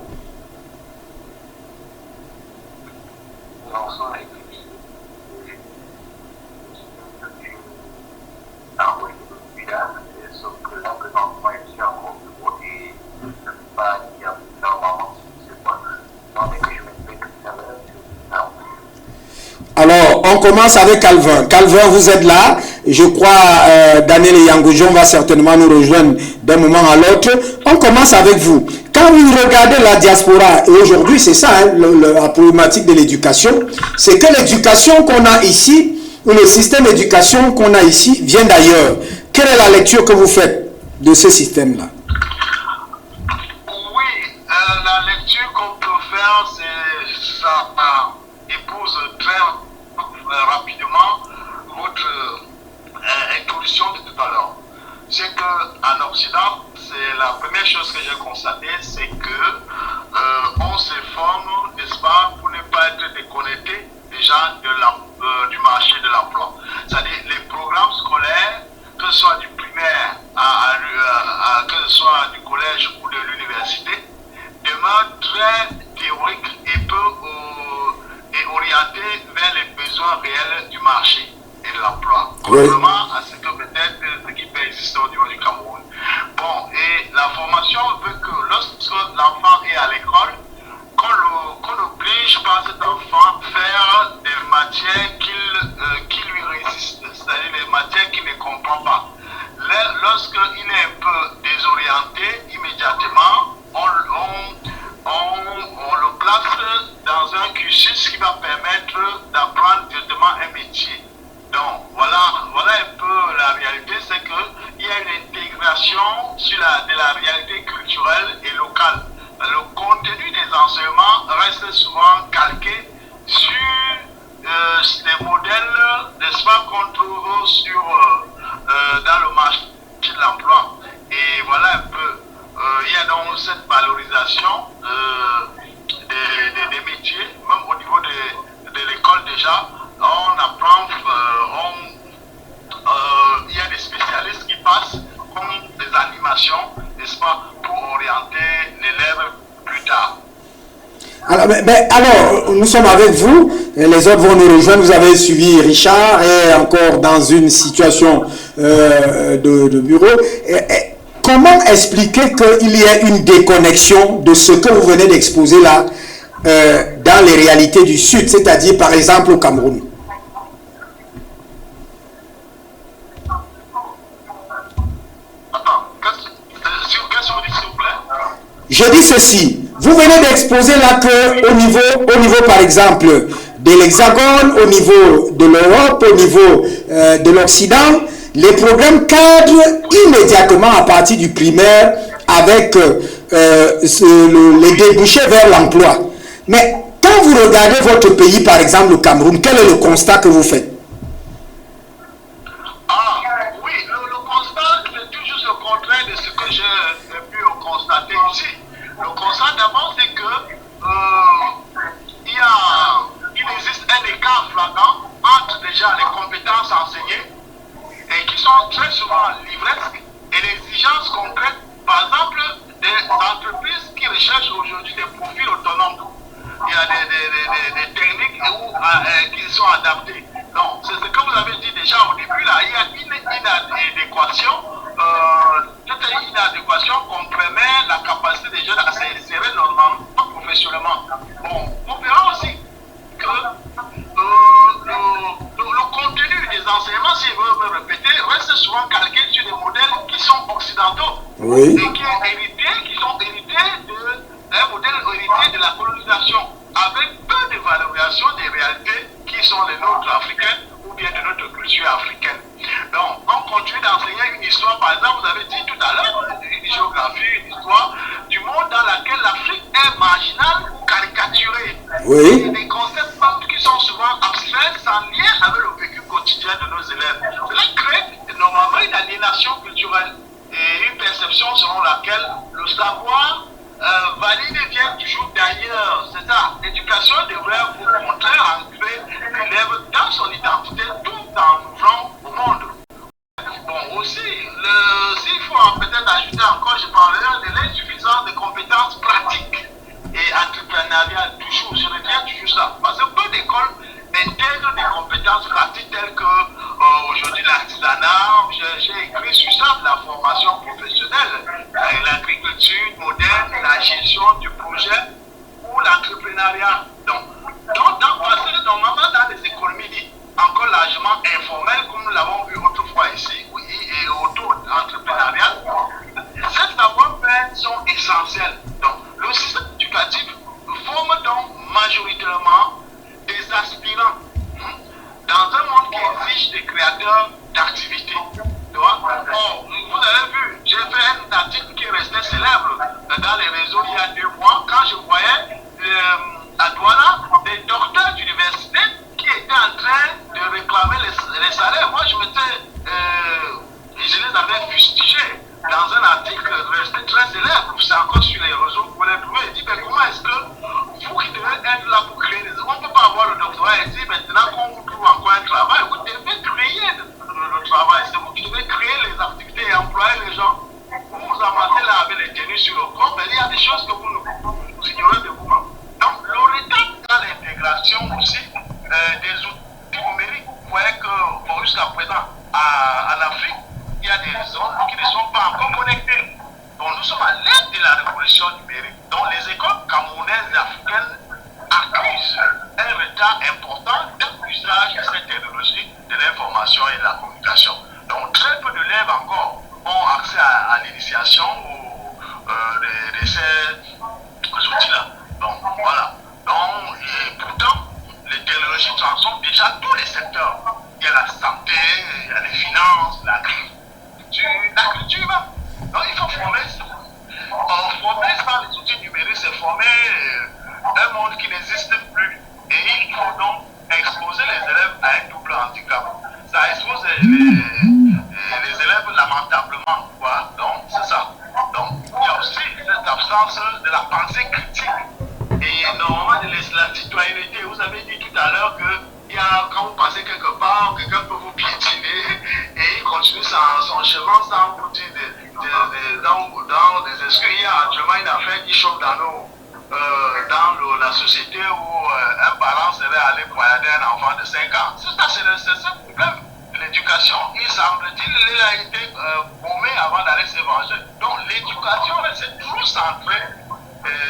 on commence avec Calvin. Calvin, vous êtes là. Je crois Daniel Yangojon va certainement nous rejoindre d'un moment à l'autre. On commence avec vous. Quand vous regardez la diaspora, et aujourd'hui c'est ça, hein, la problématique de l'éducation, c'est que l'éducation qu'on a ici, ou le système d'éducation qu'on a ici, vient d'ailleurs. Quelle est la lecture que vous faites de ce système-là? La lecture qu'on peut faire, c'est ça épouse très rapidement votre introduction de tout à l'heure. C'est qu'en Occident, c'est la première chose que j'ai constatée, c'est que on se forme, n'est-ce pas, pour ne pas être déconnecté déjà du marché de l'emploi. C'est-à-dire les programmes scolaires, que ce soit du primaire, que ce soit du collège ou de l'université, demeure très théorique et peu orienté vers les besoins réels du marché et de l'emploi. Contrairement à ce que peut-être ce qui peut exister au niveau du Cameroun. Bon, et la formation veut que lorsque l'enfant est à l'école, qu'on n'oblige pas cet enfant à faire des matières qui lui résistent, c'est-à-dire les matières qu'il ne comprend pas. Lorsqu'il est un peu désorienté, immédiatement, on le place dans un cursus qui va permettre d'apprendre directement un métier. Donc, voilà un peu la réalité, c'est qu'il y a une intégration de la réalité culturelle et locale. Le contenu des enseignements reste souvent calqué sur des modèles, n'est-ce pas, qu'on trouve dans le marché de l'emploi. Et voilà un peu. Il y a donc cette valorisation des métiers, même au niveau de l'école déjà. On apprend, il y a des spécialistes qui passent comme des animations, n'est-ce pas, pour orienter l'élève plus tard. Alors, nous sommes avec vous, les autres vont nous rejoindre, vous avez suivi Richard, et encore dans une situation de bureau. Comment expliquer qu'il y ait une déconnexion de ce que vous venez d'exposer là dans les réalités du Sud, c'est-à-dire par exemple au Cameroun? Je dis ceci, vous venez d'exposer là que au niveau par exemple de l'Hexagone, au niveau de l'Europe, au niveau de l'Occident, les programmes cadrent immédiatement à partir du primaire avec les débouchés vers l'emploi. Mais quand vous regardez votre pays, par exemple le Cameroun, quel est le constat que vous faites? Oui, le constat, c'est toujours le contraire de ce que j'ai pu constater ici. Le constat d'abord, c'est que il existe un écart flagrant entre déjà les compétences enseignées et qui sont très souvent livresques et les exigences concrètes, par exemple, des entreprises qui recherchent aujourd'hui des profils autonomes. Il y a des techniques qui sont adaptées. Donc, c'est ce que vous avez dit déjà au début, là, il y a une inadéquation qu'on permet la capacité des jeunes à s'insérer normalement, professionnellement. Bon, on verra aussi que le contenu des enseignements, si je veux me répéter, reste souvent calqué sur des modèles qui sont occidentaux. Oui. Et qui sont hérités d'un modèle hérité de la colonisation, avec peu de valorisation des réalités qui sont les nôtres africaines ou bien de notre culture africaine. Donc, on continue d'enseigner une histoire, par exemple, vous avez dit tout à l'heure, une géographie, une histoire du monde dans laquelle l'Afrique est marginale ou caricaturée. Oui. Des concepts qui sont souvent abstraits, sans lien avec le vécu quotidien de nos élèves. Cela crée normalement une aliénation culturelle et une perception selon laquelle le savoir valide vient toujours d'ailleurs. C'est ça. L'éducation devrait au contraire ancrer l'élève dans son identité tout en ouvrant au monde. Bon, aussi, s'il faut peut-être ajouter encore, je parlerai de l'insuffisance des compétences pratiques et entrepreneuriales, toujours. Je retiens toujours ça. Parce que peu d'écoles intègrent des compétences pratiques telles que aujourd'hui l'artisanat, j'ai écrit sur ça, de la formation professionnelle, l'agriculture moderne, la gestion du projet ou l'entrepreneuriat. Donc passer normalement dans les économies environnement informel, comme nous l'avons vu autrefois ici, et auto-entrepreneurial, ces savoir-faire sont essentiels. Donc, le système éducatif forme donc majoritairement des aspirants dans un monde qui exige des créateurs d'activités. Or, vous avez vu, j'ai fait un article qui est resté célèbre dans les réseaux il y a 2 mois, quand je voyais à Douala des docteurs d'université qui étaient en train de réclamer les salaires. Moi, je les avais fustigés dans un article resté très célèbre. C'est encore sur les réseaux, vous pouvez le trouver. Il dit, mais comment est-ce que vous qui devez être là pour créer des... On ne peut pas avoir le doctorat et dire, maintenant qu'on vous trouve encore un travail, vous devez créer le travail. C'est vous qui devez créer les activités et employer les gens. Vous vous amassez là avec les tenues sur le corps, mais il y a des choses que vous ignorez de vous-même. Donc, le retard dans l'intégration aussi des outils numériques. Vous voyez que jusqu'à présent, en Afrique, il y a des zones qui ne sont pas encore connectées. Donc, nous sommes à l'aide de la révolution numérique. Donc, les écoles camerounaises et africaines accusent un retard important dans l'usage de cette technologie de l'information et de la communication. Donc, très peu d'élèves encore ont accès à l'initiation de ces outils-là. Donc, voilà. Donc, pourtant, les technologies transforment déjà tous les secteurs. Il y a la santé, il y a les finances, la culture même. Donc, il faut former ça. Former sans les outils numériques, c'est former un monde qui n'existe plus. Et il faut donc exposer les élèves à un double handicap. Ça expose les élèves lamentablement. Voilà. Donc, c'est ça. Donc, il y a aussi cette absence de la pensée critique et normalement de la citoyenneté. Vous avez dit tout à l'heure que quand vous passez quelque part, quelqu'un peut vous piétiner et il continue son chemin sans vous dire dans des esprits. Il y a actuellement une affaire qui chauffe dans la société où un parent serait allé poignarder un enfant de 5 ans. C'est ça le problème. L'éducation, il semble-t-il, il a été paumé avant d'aller se venger. Donc l'éducation, c'est trop centré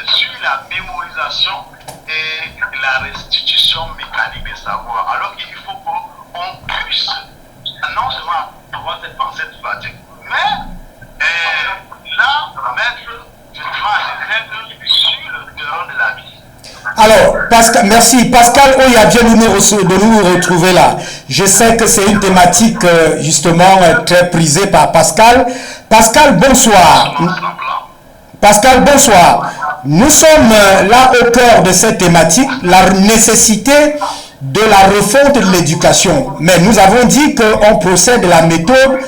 sur la mémorisation et la restitution mécanique des savoirs. Alors qu'il faut qu'on puisse non seulement avoir cette pensée pratique, mais là, mettre justement des règles sur le terrain de la vie. Alors, Pascal, merci. Pascal Oya vient de nous retrouver là. Je sais que c'est une thématique justement très prisée par Pascal. Pascal, bonsoir. Pascal, bonsoir. Nous sommes là au cœur de cette thématique, la nécessité de la refonte de l'éducation. Mais nous avons dit qu'on procède de la méthode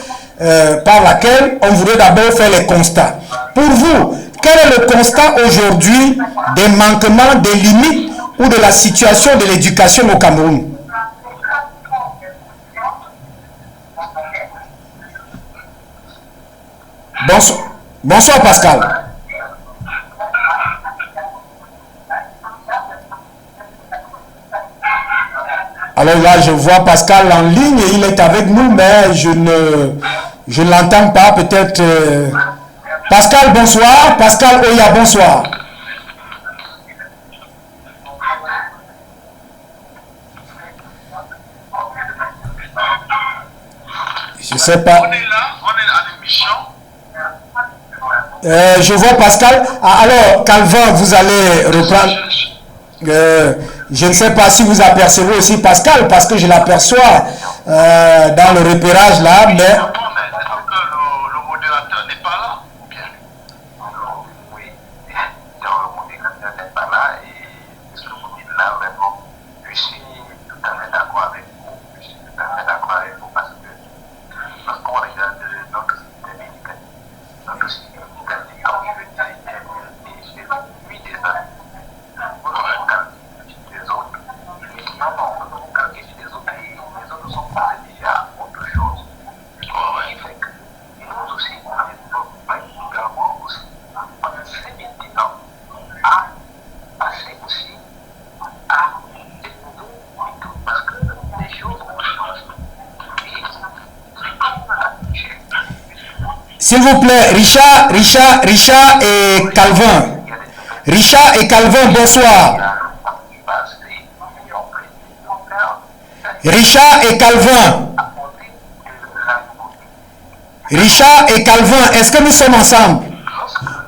par laquelle on voudrait d'abord faire les constats. Pour vous, quel est le constat aujourd'hui des manquements, des limites ou de la situation de l'éducation au Cameroun? Bonsoir Pascal. Alors là, je vois Pascal en ligne et il est avec nous, mais je ne l'entends pas. Peut-être... Pascal, bonsoir. Pascal Oya, bonsoir. Je ne sais pas. On est là, on est à l'émission. Je vois Pascal. Alors, Calvin, vous allez reprendre. Je ne sais pas si vous apercevez aussi Pascal, parce que je l'aperçois dans le repérage là, mais... Le modérateur n'est pas là. Oui, le modérateur n'est pas là et ce que vous dites là, vraiment, je suis tout à fait d'accord avec vous. Je suis tout à fait d'accord avec vous parce qu'on regarde notre système éducatif. Notre système éducatif, comme je le disais, c'est depuis des années. Vous regardez les autres. Non, vous regardez les autres et les autres sont passés déjà à autre chose. Ce qui fait que nous aussi, on a des problèmes également aussi. On essaie maintenant à passer aussi à des nouveaux méthodes parce que les choses ont changé. S'il vous plaît, Richard et Calvin. Richard et Calvin, bonsoir. Richard et Calvin. apporter de la nouveauté. Richard et Calvin, est-ce que nous sommes ensemble?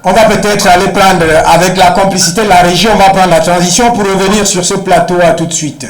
On va peut-être aller prendre, avec la complicité de la région, on va prendre la transition pour revenir sur ce plateau. À tout de suite.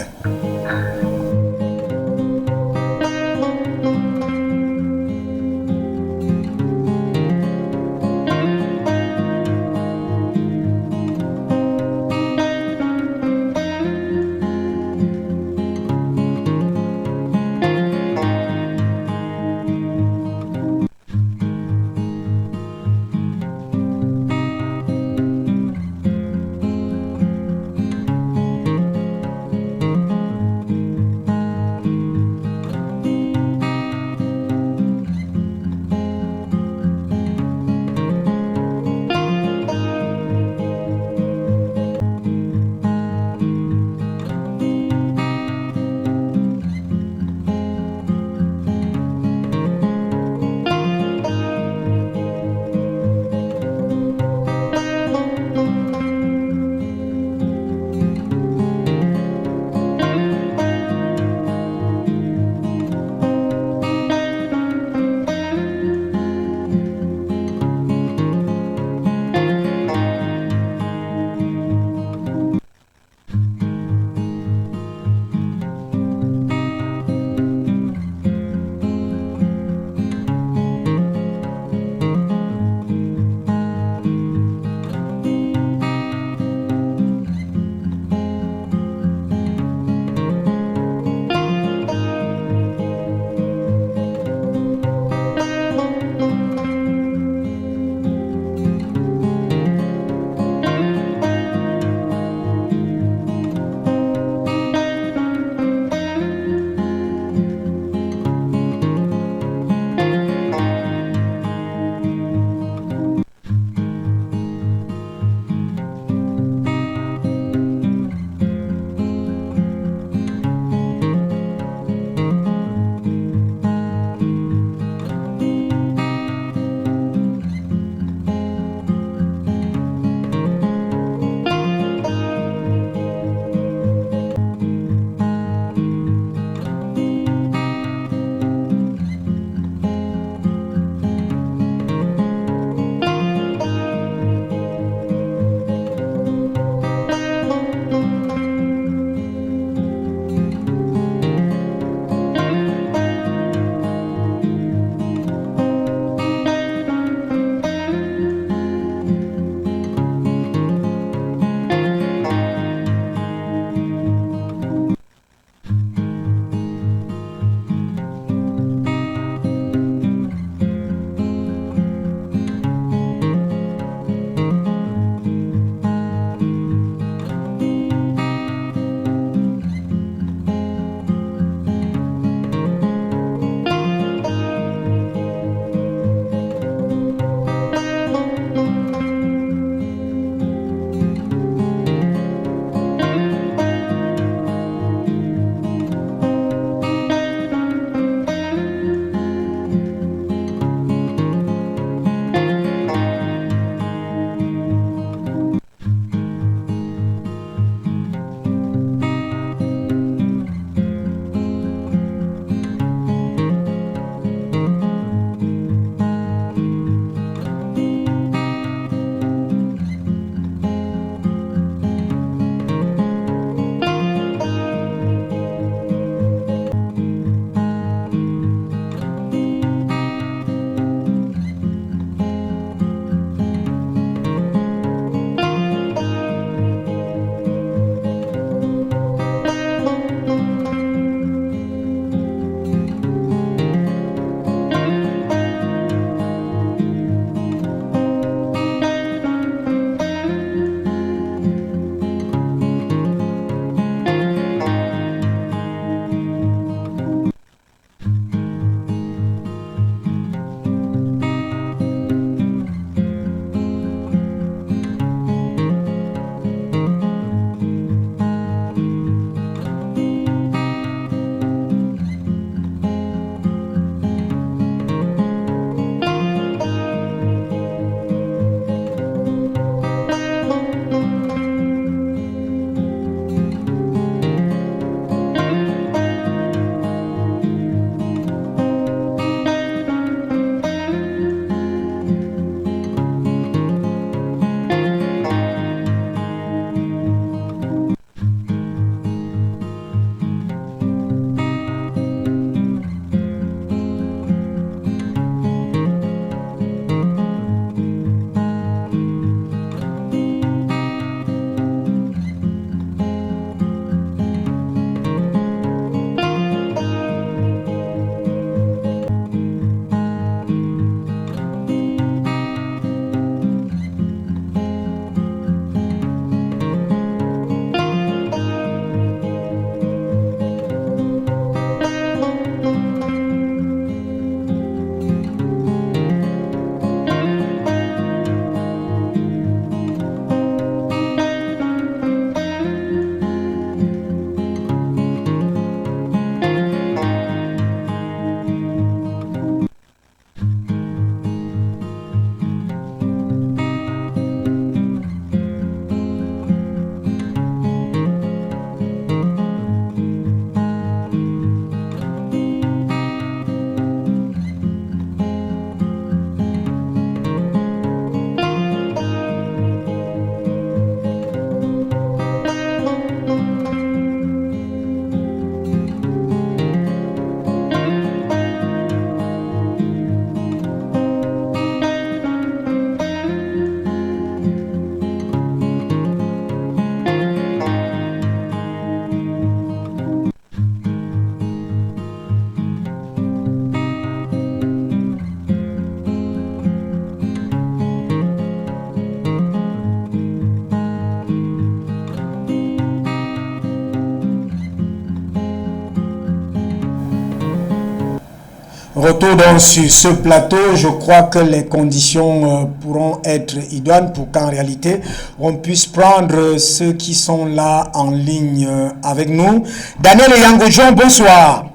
Retour donc sur ce plateau, je crois que les conditions pourront être idoines pour qu'en réalité on puisse prendre ceux qui sont là en ligne avec nous. Daniel Yangojon, bonsoir.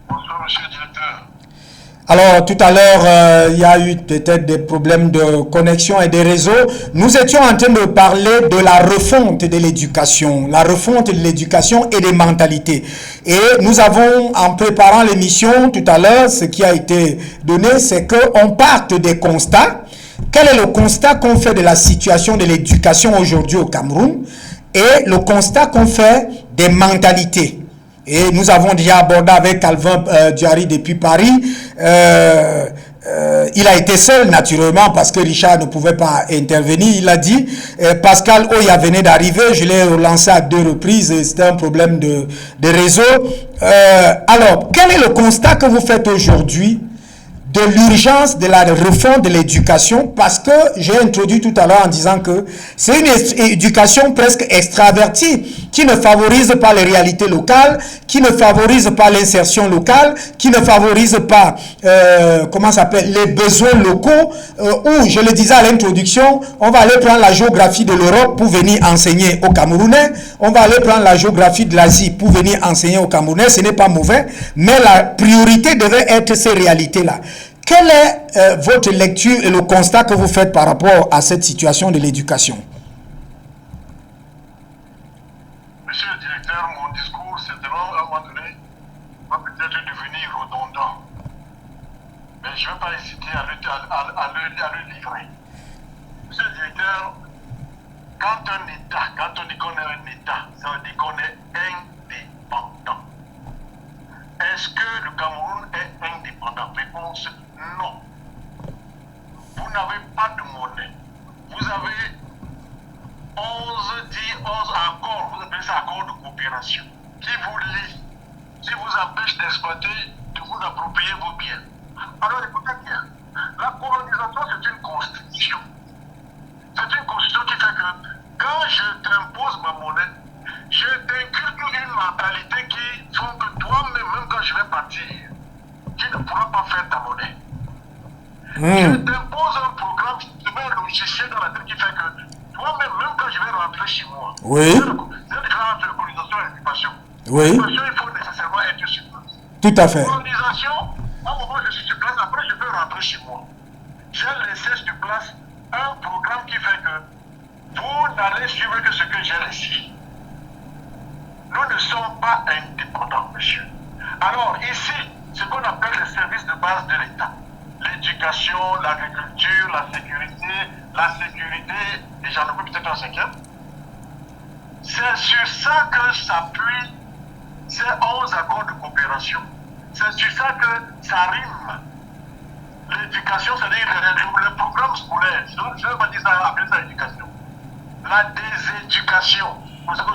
Bonsoir, monsieur le directeur. Alors, tout à l'heure, il y a eu peut-être des problèmes de connexion et des réseaux. Nous étions en train de parler de la refonte de l'éducation, et des mentalités. Et nous avons, en préparant l'émission tout à l'heure, ce qui a été donné, c'est qu'on parte des constats. Quel est le constat qu'on fait de la situation de l'éducation aujourd'hui au Cameroun et le constat qu'on fait des mentalités? Et nous avons déjà abordé avec Calvin Diary depuis Paris. Il a été seul naturellement parce que Richard ne pouvait pas intervenir. Il a dit, Pascal Oya venait d'arriver, je l'ai relancé à 2 reprises, c'était un problème de réseau. Alors, quel est le constat que vous faites aujourd'hui de l'urgence de la refonte de l'éducation, parce que j'ai introduit tout à l'heure en disant que c'est une éducation presque extravertie qui ne favorise pas les réalités locales, qui ne favorise pas l'insertion locale, qui ne favorise pas les besoins locaux, où, je le disais à l'introduction, on va aller prendre la géographie de l'Europe pour venir enseigner aux Camerounais, on va aller prendre la géographie de l'Asie pour venir enseigner aux Camerounais, ce n'est pas mauvais, mais la priorité devrait être ces réalités-là. Quelle est votre lecture et le constat que vous faites par rapport à cette situation de l'éducation? Monsieur le directeur, mon discours, certainement, à un moment donné, va peut-être devenir redondant. Mais je ne vais pas hésiter à le livrer. Monsieur le directeur, quand on dit qu'on est un État, ça veut dire qu'on est indépendant. Est-ce que le Cameroun est indépendant? Réponse non. Vous n'avez pas de monnaie. Vous avez 11 accords, vous appelez ça accords de coopération, qui vous lient, qui vous empêchent d'exploiter, de vous approprier vos biens. Alors écoutez bien, la colonisation c'est une constitution. C'est une constitution qui fait que quand je t'impose ma monnaie, je t'inculque une mentalité qui font que toi-même, même quand je vais partir, tu ne pourras pas faire ta monnaie. Je t'impose un programme, je mets un logiciel dans la tête qui fait que toi-même, même quand je vais rentrer chez moi, oui. C'est la différence entre colonisation et occupation. Oui. L'occupation, il faut nécessairement être sur place. Tout à fait. Colonisation, à un moment je suis sur place, après je peux rentrer chez moi. J'ai laissé sur place un programme qui fait que vous n'allez suivre que ce que j'ai laissé. Nous ne sommes pas indépendants, monsieur. Alors ici, ce qu'on appelle les services de base de l'État, l'éducation, l'agriculture, la sécurité, et j'en oublie peut-être un 5e, c'est sur ça que s'appuient ces 11 accords de coopération. C'est sur ça que ça rime. L'éducation, c'est-à-dire le programme scolaire, je ne veux pas dire ça, appeler ça éducation. La déséducation.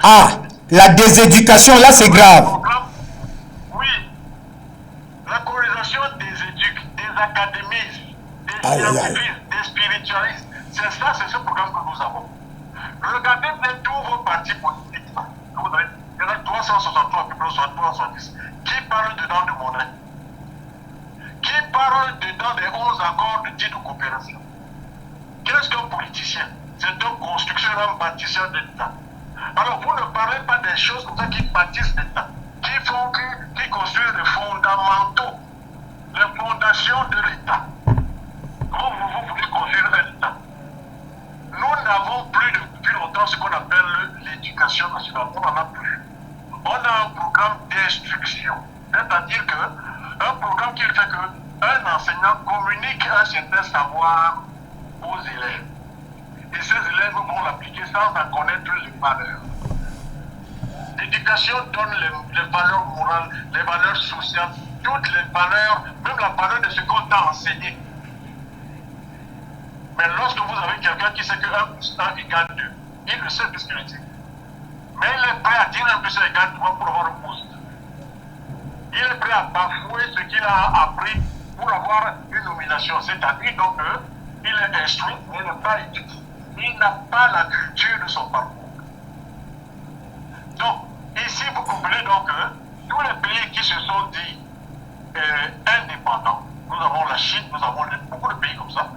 Ah, la déséducation, là c'est grave. Oui. La colonisation déséduque, désacadémise, déscientifise, déspiritualise. C'est ça, c'est ce programme que nous avons. Regardez bien tous vos partis politiques. Il y en a 363, plus 370, qui parlent dedans de monnaie. Qui parlent dedans des 11 accords de dits de coopération. Qu'est-ce qu'un politicien? C'est un constructeur, un bâtisseur d'État. Alors vous ne parlez pas des choses comme ça qui bâtissent l'État, qui construisent les fondamentaux, les fondations de l'État. Vous voulez construire un État. Nous n'avons plus depuis longtemps ce qu'on appelle l'éducation nationale. On n'en a plus. On a un programme d'instruction. C'est-à-dire un programme qui fait qu'un enseignant communique un certain savoir aux élèves. Et ces élèves vont l'appliquer sans en connaître les valeurs. L'éducation donne les valeurs morales, les valeurs sociales, toutes les valeurs, même la valeur de ce qu'on t'a enseigné. Mais lorsque vous avez quelqu'un qui sait que 1 plus 1 égale 2, il le sait puisqu'il le dit. Mais il est prêt à dire 1 plus 1 égale 3 pour avoir un poste. Il est prêt à bafouer ce qu'il a appris pour avoir une nomination. C'est-à-dire donc il est instruit, mais il n'est pas éduqué. Il n'a pas la culture de son parcours. Donc, ici vous comprenez donc tous les pays qui se sont dit indépendants. Nous avons la Chine, nous avons beaucoup de pays comme ça.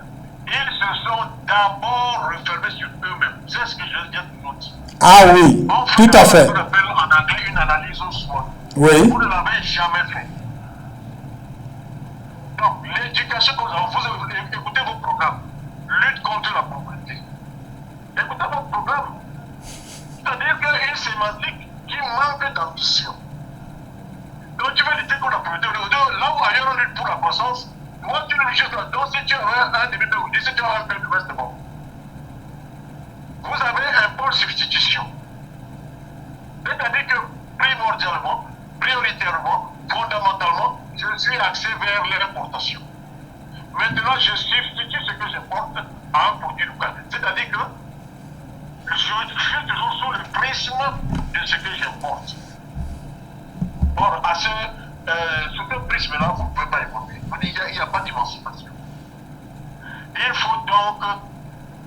Ils se sont d'abord refermés sur eux-mêmes. C'est ce que je viens de vous dire. Ah oui, tout à fait. On appelle en anglais une analyse au SWOT. Oui. Vous ne l'avez jamais fait. Donc, l'éducation que vous avez, vous écoutez vos programmes. Lutte contre la pauvreté. Écoutez vos programmes. C'est-à-dire qu'il y a une sémantique qui manque d'ambition. Donc, tu veux lutter contre la pauvreté. Là où ailleurs on lutte pour la croissance, moi, tu le juste là-dedans. Si tu as un début de si tu as un peu de reste, bon. Vous avez un pôle substitution. C'est-à-dire que primordialement, prioritairement, fondamentalement, je suis axé vers l'importation. Maintenant, je substitue ce que j'importe à un produit local. C'est-à-dire que je suis toujours sous le prisme de ce que j'importe. Or, à sous ce prisme-là, vous ne pouvez pas évoluer. Il n'y a pas d'émancipation. Il faut donc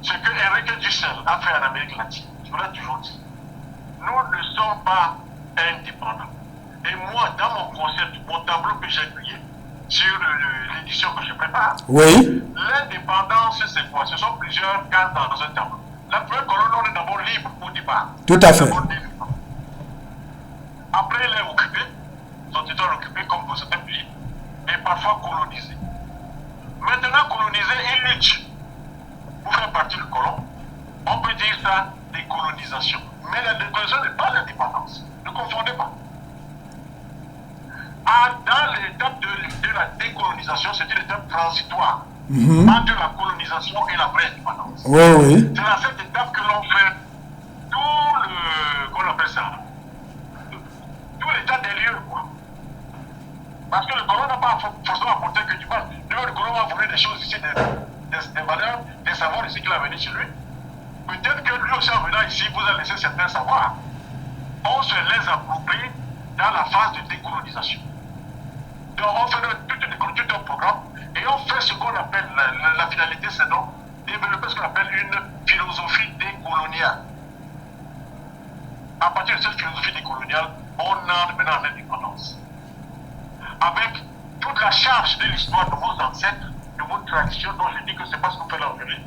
ce que Enrique Dussel a fait en Amérique latine. Je vous l'ai toujours dit. Nous ne sommes pas indépendants. Et moi, dans mon concept, mon tableau que j'ai créé sur l'édition que je prépare, Oui. l'indépendance, c'est quoi? Ce sont plusieurs cases dans un tableau. La première colonne, on est d'abord libre au départ. Tout à fait. Après, il est occupé, son territoire occupé comme pour certains pays, et parfois colonisé. Maintenant, colonisé, il lutte pour faire partie du colon. On peut dire ça décolonisation. Mais la décolonisation n'est pas l'indépendance. Ne confondez pas. Dans l'étape de la décolonisation, c'est une étape transitoire entre la colonisation et la vraie indépendance. Oui, oui. C'est dans cette étape que l'on fait tout le, qu'on appelle ça, tout l'état des lieux, quoi. Parce que le colon n'a pas forcément apporté que du mal. Le colon va voulu des choses ici, des valeurs, des savoirs ici qu'il a venu chez lui. Peut-être que lui aussi en venant ici, vous a laissé certains savoirs. On se les approprie dans la phase de décolonisation. Donc on fait tout un programme et on fait ce qu'on appelle la finalité, c'est donc développer ce qu'on appelle une philosophie décoloniale. À partir de cette philosophie décoloniale, on entre maintenant en indépendance. Avec toute la charge de l'histoire de vos ancêtres, de vos traditions, dont je dis que ce n'est pas ce qu'on fait là aujourd'hui.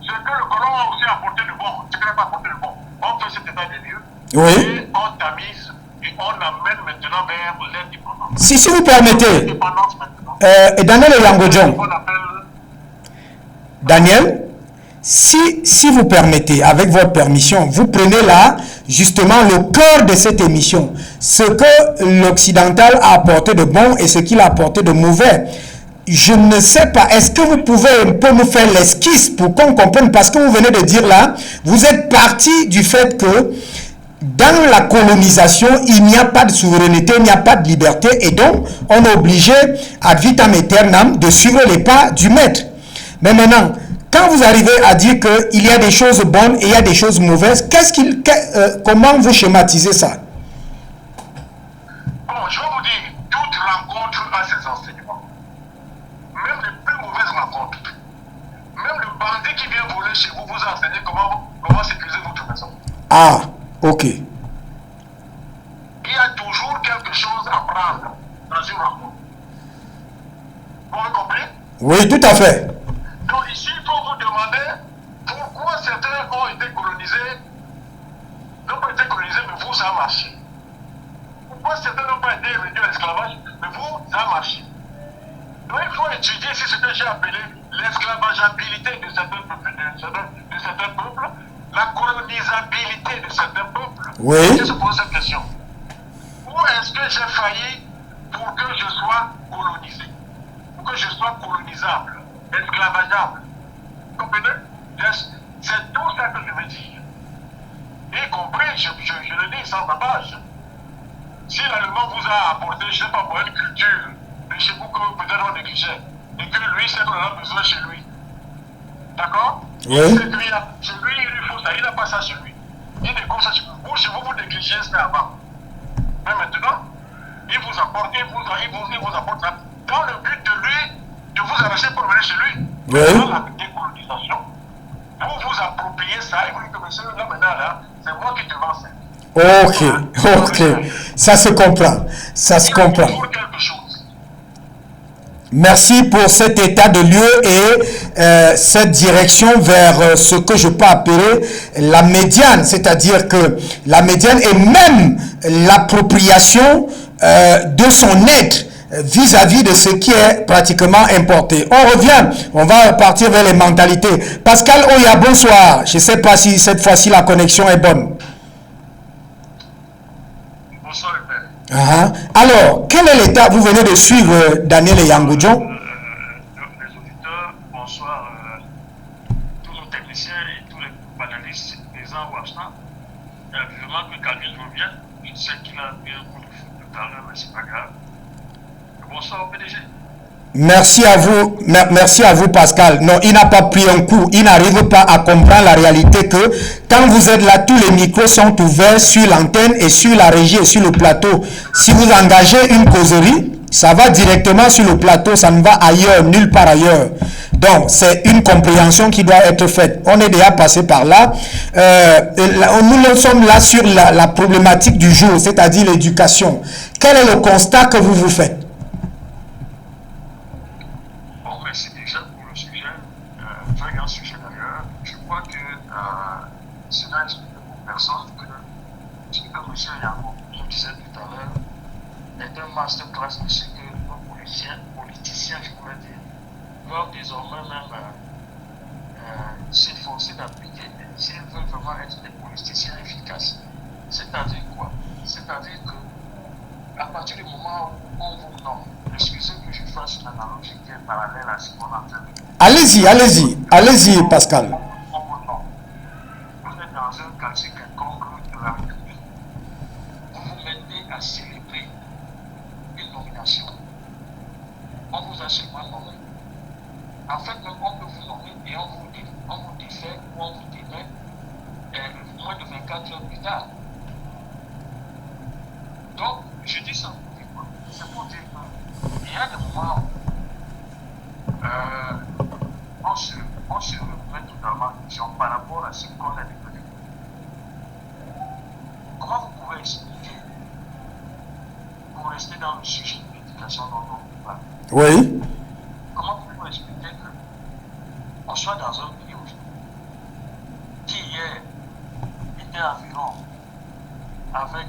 Ce que le colon a aussi apporté de bon, ce qu'il n'a pas apporté de bon, on fait cet état des lieux, Oui. et on tamise, et on amène maintenant vers l'indépendance. Si vous permettez, L'indépendance maintenant. et Daniel Yangodjon, On appelle... Daniel, si vous permettez, avec votre permission, vous prenez là, justement, le cœur de cette émission, ce que l'occidental a apporté de bon et ce qu'il a apporté de mauvais. Je ne sais pas, est-ce que vous pouvez un peu nous faire l'esquisse pour qu'on comprenne, parce que vous venez de dire là, vous êtes parti du fait que dans la colonisation, il n'y a pas de souveraineté, il n'y a pas de liberté, et donc on est obligé, ad vitam aeternam, de suivre les pas du maître. Mais maintenant, quand vous arrivez à dire qu'il y a des choses bonnes et il y a des choses mauvaises, comment vous schématisez ça? Bon, je vais vous dire, toute rencontre a ses enseignements. Même les plus mauvaises rencontres. Même le bandit qui vient voler chez vous vous a enseigné comment sécuriser votre maison. Ah, ok. Il y a toujours quelque chose à prendre dans une rencontre. Vous m'avez compris? Oui, tout à fait. Donc ici, il faut vous demander pourquoi certains ont été colonisés, n'ont pas été colonisés, mais vous, ça a marché. Pourquoi certains n'ont pas été réduits à l'esclavage, mais vous, ça a marché. Donc il faut étudier ici ce que j'ai appelé l'esclavageabilité de certains peuples, la colonisabilité de certains peuples. Oui. Je se pose cette question. Où est-ce que j'ai failli pour que je sois colonisé, pour que je sois colonisable, esclavageable? Vous comprenez? C'est tout ça que je veux dire. Y compris, je le dis sans tapage. Si l'Allemand vous a apporté, je ne sais pas moi, une culture de chez vous que peut-être on négligeait, et que lui, c'est qu'on a besoin chez lui. D'accord? Oui. Chez lui, il lui faut ça, il n'a pas ça chez lui. Il est comme ça chez vous. Vous, chez vous, vous négligez ça avant. Mais maintenant, il vous apporte, il vous apporte ça dans le but de lui, de vous arracher pour venir chez lui. Oui. Dans la décolonisation, vous vous appropriez ça et vous dites que monsieur, là maintenant, là, c'est moi qui te vends ça. Ok, ok. Ça se comprend. Ça se Il y a comprend. toujours quelque chose. Merci pour cet état de lieu et cette direction vers ce que je peux appeler la médiane, c'est-à-dire que la médiane est même l'appropriation de son être vis-à-vis de ce qui est pratiquement importé. On revient, on va partir vers les mentalités. Pascal Oya, bonsoir. Je ne sais pas si cette fois-ci la connexion est bonne. Bonsoir, Père. Alors, quel est l'état? Vous venez de suivre Daniel Yangoudjon. Les auditeurs, bonsoir, tous nos techniciens et tous les panélistes présents ou absents. Vivement que Calvin revienne. Je sais qu'il a eu un coup de foot tout à l'heure, mais c'est pas grave. Bonsoir au PDG. Merci à vous Pascal. Non, il n'a pas pris un coup. Il n'arrive pas à comprendre la réalité que quand vous êtes là, tous les micros sont ouverts sur l'antenne et sur la régie et sur le plateau. Si vous engagez une causerie, ça va directement sur le plateau, ça ne va ailleurs, nulle part ailleurs. Donc, c'est une compréhension qui doit être faite. On est déjà passé par là. Nous sommes là sur la problématique du jour, c'est-à-dire l'éducation. Quel est le constat que vous faites? Merci déjà pour le sujet, très grand sujet d'ailleurs. Je crois que cela explique pour personne que ce que M. Yango nous disait tout à l'heure est un masterclass de ce que nos politiciens, je pourrais dire, doivent désormais même s'efforcer d'appliquer s'ils veulent vraiment être des politiciens efficaces. C'est-à-dire quoi? C'est-à-dire que à partir du moment où on vous nomme, excusez que je fasse une analogie qui est parallèle à ce qu'on entend. Allez-y, Pascal. On vous nomme. Vous êtes dans un quartier quelconque de la République. Vous vous mettez à célébrer une nomination. On vous a seulement nommé. En fait, même on peut vous nommer et on vous défait ou on vous démet moins de 24 heures plus tard. Donc, je dis ça pour dire quoi? C'est pour dire qu'il y a des moments où on se remet totalement en question par rapport à ce qu'on a devenu. Comment vous pouvez expliquer, pour rester dans le sujet de l'éducation dont on parle? Oui. Comment vous pouvez expliquer qu'on soit dans un pays qui hier était environ avec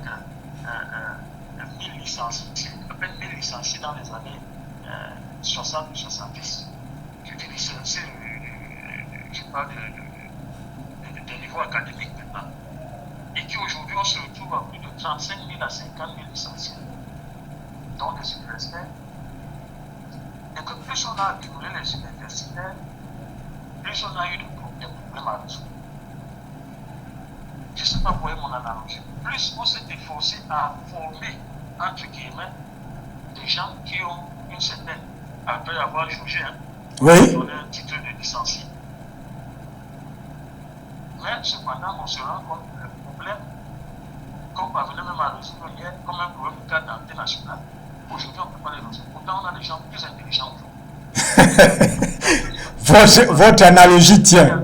1000 licenciés, à peine 1000 licenciés dans les années 60 ou 70. Je dis licenciés, je parle de niveau académique maintenant. Et qui aujourd'hui on se retrouve à plus de 35 000 à 50 000 licenciés. Donc des universitaires. Et que plus on a accumulé les universitaires, plus on a eu des problèmes à résoudre. Je ne sais pas pour mon analogie. Plus on s'est efforcé à former, entre guillemets, des gens qui ont une certaine, après avoir jugé, donné un titre de licencié. Mais cependant, on se rend compte que le problème qu'on parvenait même à résoudre hier, comme un problème de cadre d'entrée nationale, aujourd'hui on ne peut pas les résoudre. Pourtant, on a des gens plus intelligents aujourd'hui. Votre analogie tient.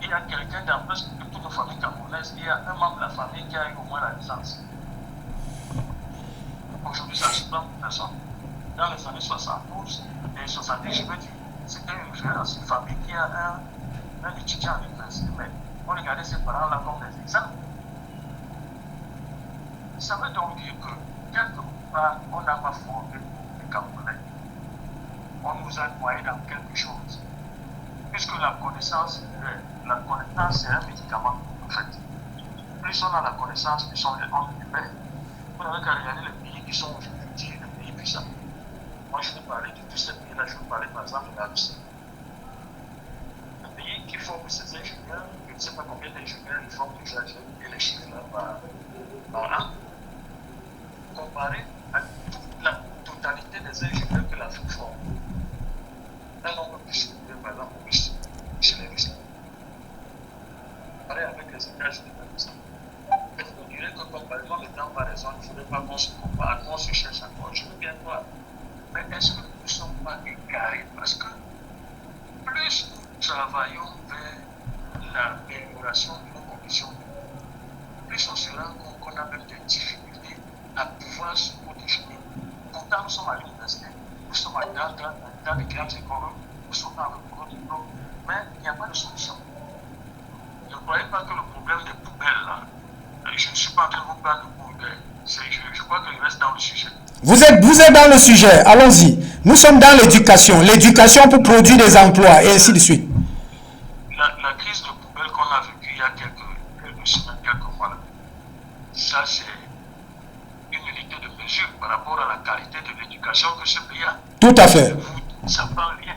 Il y a quelqu'un dans presque toutes nos familles camerounaises, il y a un membre de la famille qui a eu au moins la licence. Aujourd'hui, ça ne se prend pour personne. Dans les années 72 et 70, je veux dire, c'était une famille qui a un étudiant à l'université, mais on regardait ses parents-là comme des exemples. Ça veut donc dire que, quelque part, on n'a pas formé les Camerounais. On nous a noyés dans quelque chose. Puisque la connaissance, c'est un médicament, en fait. Plus on a la connaissance, plus on libère. Vous n'avez qu'à regarder les pays qui sont aujourd'hui des pays puissants. Moi, je vais parler de tous ces pays-là, je vais parler par exemple de la Russie. Un pays qui forme ses ingénieurs, je ne sais pas combien d'ingénieurs ils forment déjà, et les chiffres là par an, comparé à toute la totalité des ingénieurs que l'Afrique forme. Un nombre plus supérieur, par exemple, aux Russes, chez les Russes. Pareil avec les États-Unis, par exemple. Et on dirait que comparément de comparaison, il ne faudrait pas qu'on se compare, qu'on se cherche encore. Je veux bien voir. Mais est-ce que nous ne sommes pas égarés? Parce que plus nous travaillons vers l'amélioration de nos conditions, plus on se rend compte qu'on a même des difficultés à pouvoir se protéger. Pourtant, nous sommes à l'université. dans les grandes écoles, vous sortez avec votre diplôme, mais il n'y a pas de solution. Ne croyez pas que le problème des poubelles, là, je ne suis pas en train de vous parler de poubelles, je crois qu'il reste dans le sujet. Vous êtes dans le sujet, allons-y. Nous sommes dans l'éducation. L'éducation pour produire des emplois et ainsi de suite. La crise de poubelles qu'on a vécue il y a quelques semaines, quelques mois, là, ça c'est une unité de mesure par rapport à la qualité de l'éducation que ce pays a. Tout à fait. Ça ne prend rien.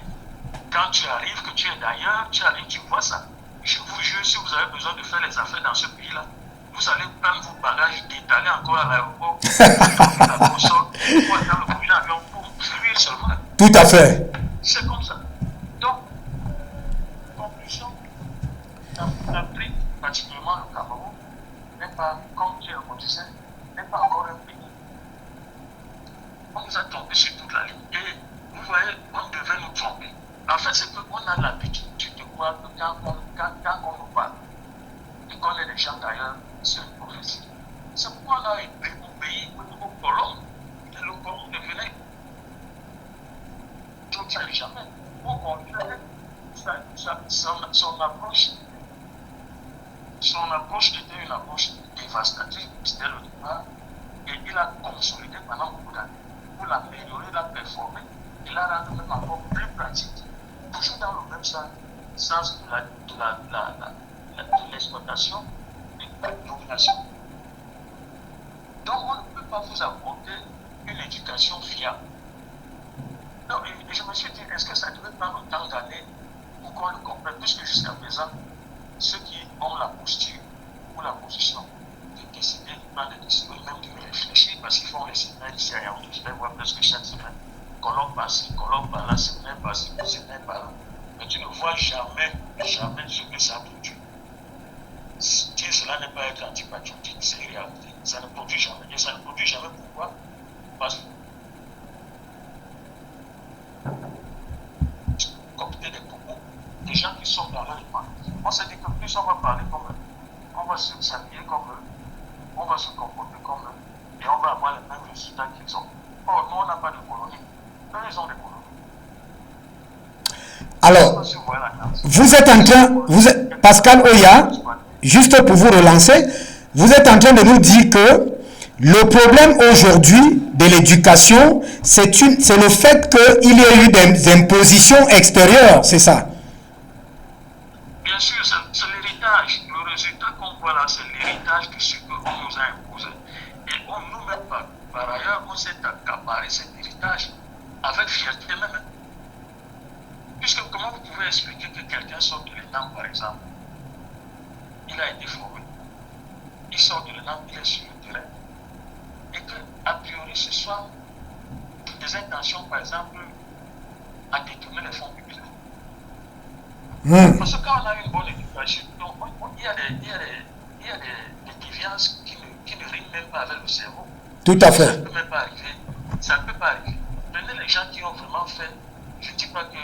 Quand tu arrives, que tu es d'ailleurs, tu arrives, tu vois ça. Je vous jure, si vous avez besoin de faire les affaires dans ce pays-là, vous allez prendre vos bagages, détaler encore à l'aéroport, la console, pour aller dans le premier avion pour fuir seulement. Tout à fait. C'est comme ça. Donc, conclusion, l'Afrique, particulièrement le Cameroun, n'est pas, comme tu le disais, n'est pas encore un pays. On nous a trompés sur toute la ligne. Et vous voyez, on devait nous tromper. En fait, c'est qu'on a l'habitude de croire que quand on nous parle, et qu'on est des gens d'ailleurs, c'est une prophétie. C'est pourquoi on a été au pays au niveau colon. Et le colon devenait. Donc, il n'y jamais. Au contraire, son approche était une approche dévastatrice dès le départ. Et il a consolidé pendant beaucoup d'années pour l'améliorer, la performer et la rendre même encore plus pratique. Toujours dans le même sens de l'exploitation et de la domination. Donc on ne peut pas vous apporter une éducation fiable. Donc, et je me suis dit, est-ce que ça devait prendre autant d'années pour qu'on le comprenne, puisque jusqu'à présent, ceux qui ont la posture ou la position de décider, de prendre des décisions, même de réfléchir, parce qu'ils font les séminaires ici à Yaoundé, je vais voir presque chaque semaine, colloque par-ci, colloque par-là, séminaire par-ci, séminaire par-là. Mais tu ne vois jamais ce que ça produit. Dire cela n'est pas être antipatriotique, c'est réalité. Ça ne produit jamais. Et ça ne produit jamais pourquoi? Parce que copter des propos, des gens qui sont dans leur époque. On s'est dit que plus on va parler comme eux, on va s'habiller comme eux, on va se comporter comme eux, et on va avoir les mêmes résultats qu'ils ont. Or, nous, on n'a pas de colonie. Eux, ils ont des colonies. Alors, vous êtes en train, Pascal Oya, juste pour vous relancer, vous êtes en train de nous dire que le problème aujourd'hui de l'éducation, c'est le fait qu'il y ait eu des impositions extérieures, c'est ça? Bien sûr, c'est l'héritage. Le résultat qu'on voit là, c'est l'héritage de ce qu'on nous a imposé. Et nous-mêmes, par ailleurs, on s'est accaparé cet héritage avec fierté même. Puisque comment vous pouvez expliquer que quelqu'un sort de l'ENAM, par exemple, il a été formé, il sort de l'ENAM, il est sur le terrain, et que, a priori, ce soit des intentions, par exemple, à détourner les fonds publics. Parce que quand on a une bonne éducation, il y a des déviances qui ne riment même pas avec le cerveau. Tout à fait. Ça ne peut même pas arriver. Ça ne peut pas arriver. Prenez les gens qui ont vraiment fait, je ne dis pas que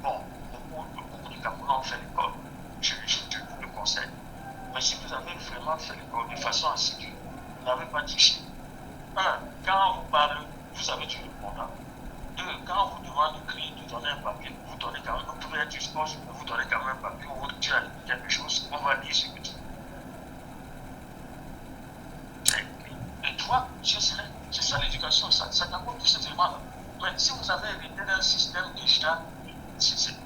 beaucoup de Camerounais ont fait l'école, je vous le conseille. Mais si vous avez vraiment fait l'école de façon assidue, vous n'avez pas triché. Quand on vous parle, vous avez du répondant. Deux, quand on vous demande de donner un papier, vous donnez quand même, vous pouvez être jusqu'au vous donnez quand même un papier ou vous dites quelque chose, on va lire ce que tu dis. Et toi, c'est ça l'éducation, ça t'apporte tous ces éléments-là. Mais si vous avez hérité d'un système déjà,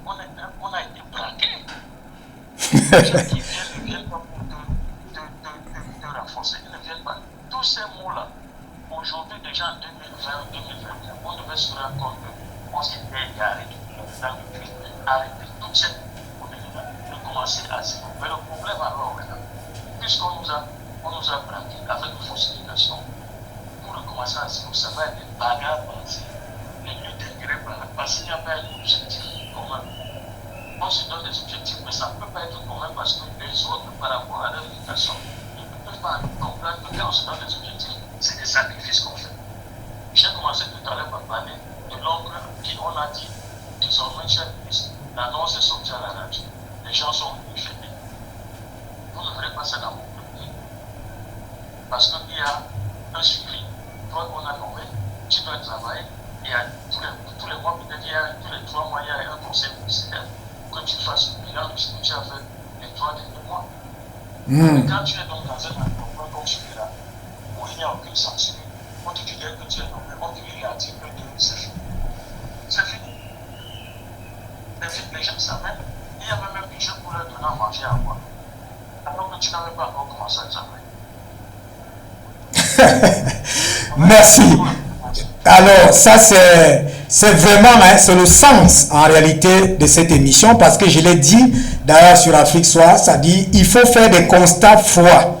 on a été braqués. Les gens qui viennent ne viennent pas pour te renforcer, ils ne viennent pas. Tous ces mots-là, aujourd'hui, déjà en 2020, 2021, on devait se rendre compte qu'on s'était égaré dans le pays, arrêter toute cette économie-là, de commencer à zéro. Mais le problème alors maintenant, puisqu'on nous a braqués avec une fausse éducation, pour recommencer à zéro, ça va être des bagarres passées. Les luttes d'intérêt parce qu'il n'y a pas un objectif commun. On se donne des objectifs, mais ça ne peut pas être commun parce que les autres, par rapport à leur éducation, ne peuvent pas comprendre que quand on se donne des objectifs, c'est des sacrifices qu'on fait. J'ai commencé tout à l'heure par parler de l'oncle qui, on a dit, désormais, cher ministre, l'annonce est sortie à la radio. Les gens sont venus fêter. Vous ne verrez pas ça dans beaucoup de pays. Parce qu'il y a un suivi. Toi, on a nommé, tu dois travailler. Et il y a tous les mois, peut-être tous les 3 mois, il y a un conseil ministériel pour que tu fasses le bilan de ce que tu as fait les 3 derniers mois. Mais quand tu es donc dans un environnement comme celui-là, où il n'y a aucune censure, on te dit que tu es nommé, on te dit l'article 2, c'est fini. C'est fini. Les gens savent, il y a même un budget pour leur donner à manger à boire. Alors que tu n'avais pas encore commencé à travailler. Merci. Alors, ça, c'est vraiment, hein, c'est le sens, en réalité, de cette émission, parce que je l'ai dit, d'ailleurs, sur Afrique Soir, ça dit, il faut faire des constats froids.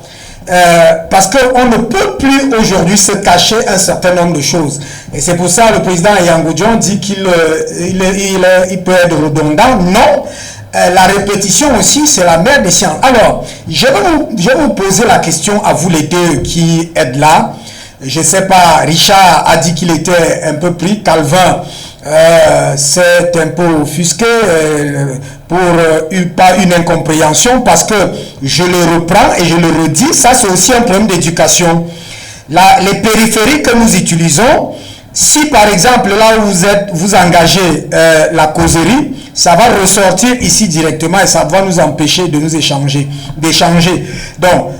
Parce qu'on ne peut plus aujourd'hui se cacher un certain nombre de choses. Et c'est pour ça que le président Yango John dit qu'il il peut être redondant. Non, la répétition aussi, c'est la mère des sciences. Alors, je vais vous poser la question à vous les deux qui êtes là. Je ne sais pas, Richard a dit qu'il était un peu pris. Calvin s'est un peu offusqué pour pas une incompréhension, parce que je le reprends et je le redis, ça c'est aussi un problème d'éducation. Les périphériques que nous utilisons, si par exemple là où vous engagez la causerie, ça va ressortir ici directement et ça va nous empêcher de nous d'échanger. Donc,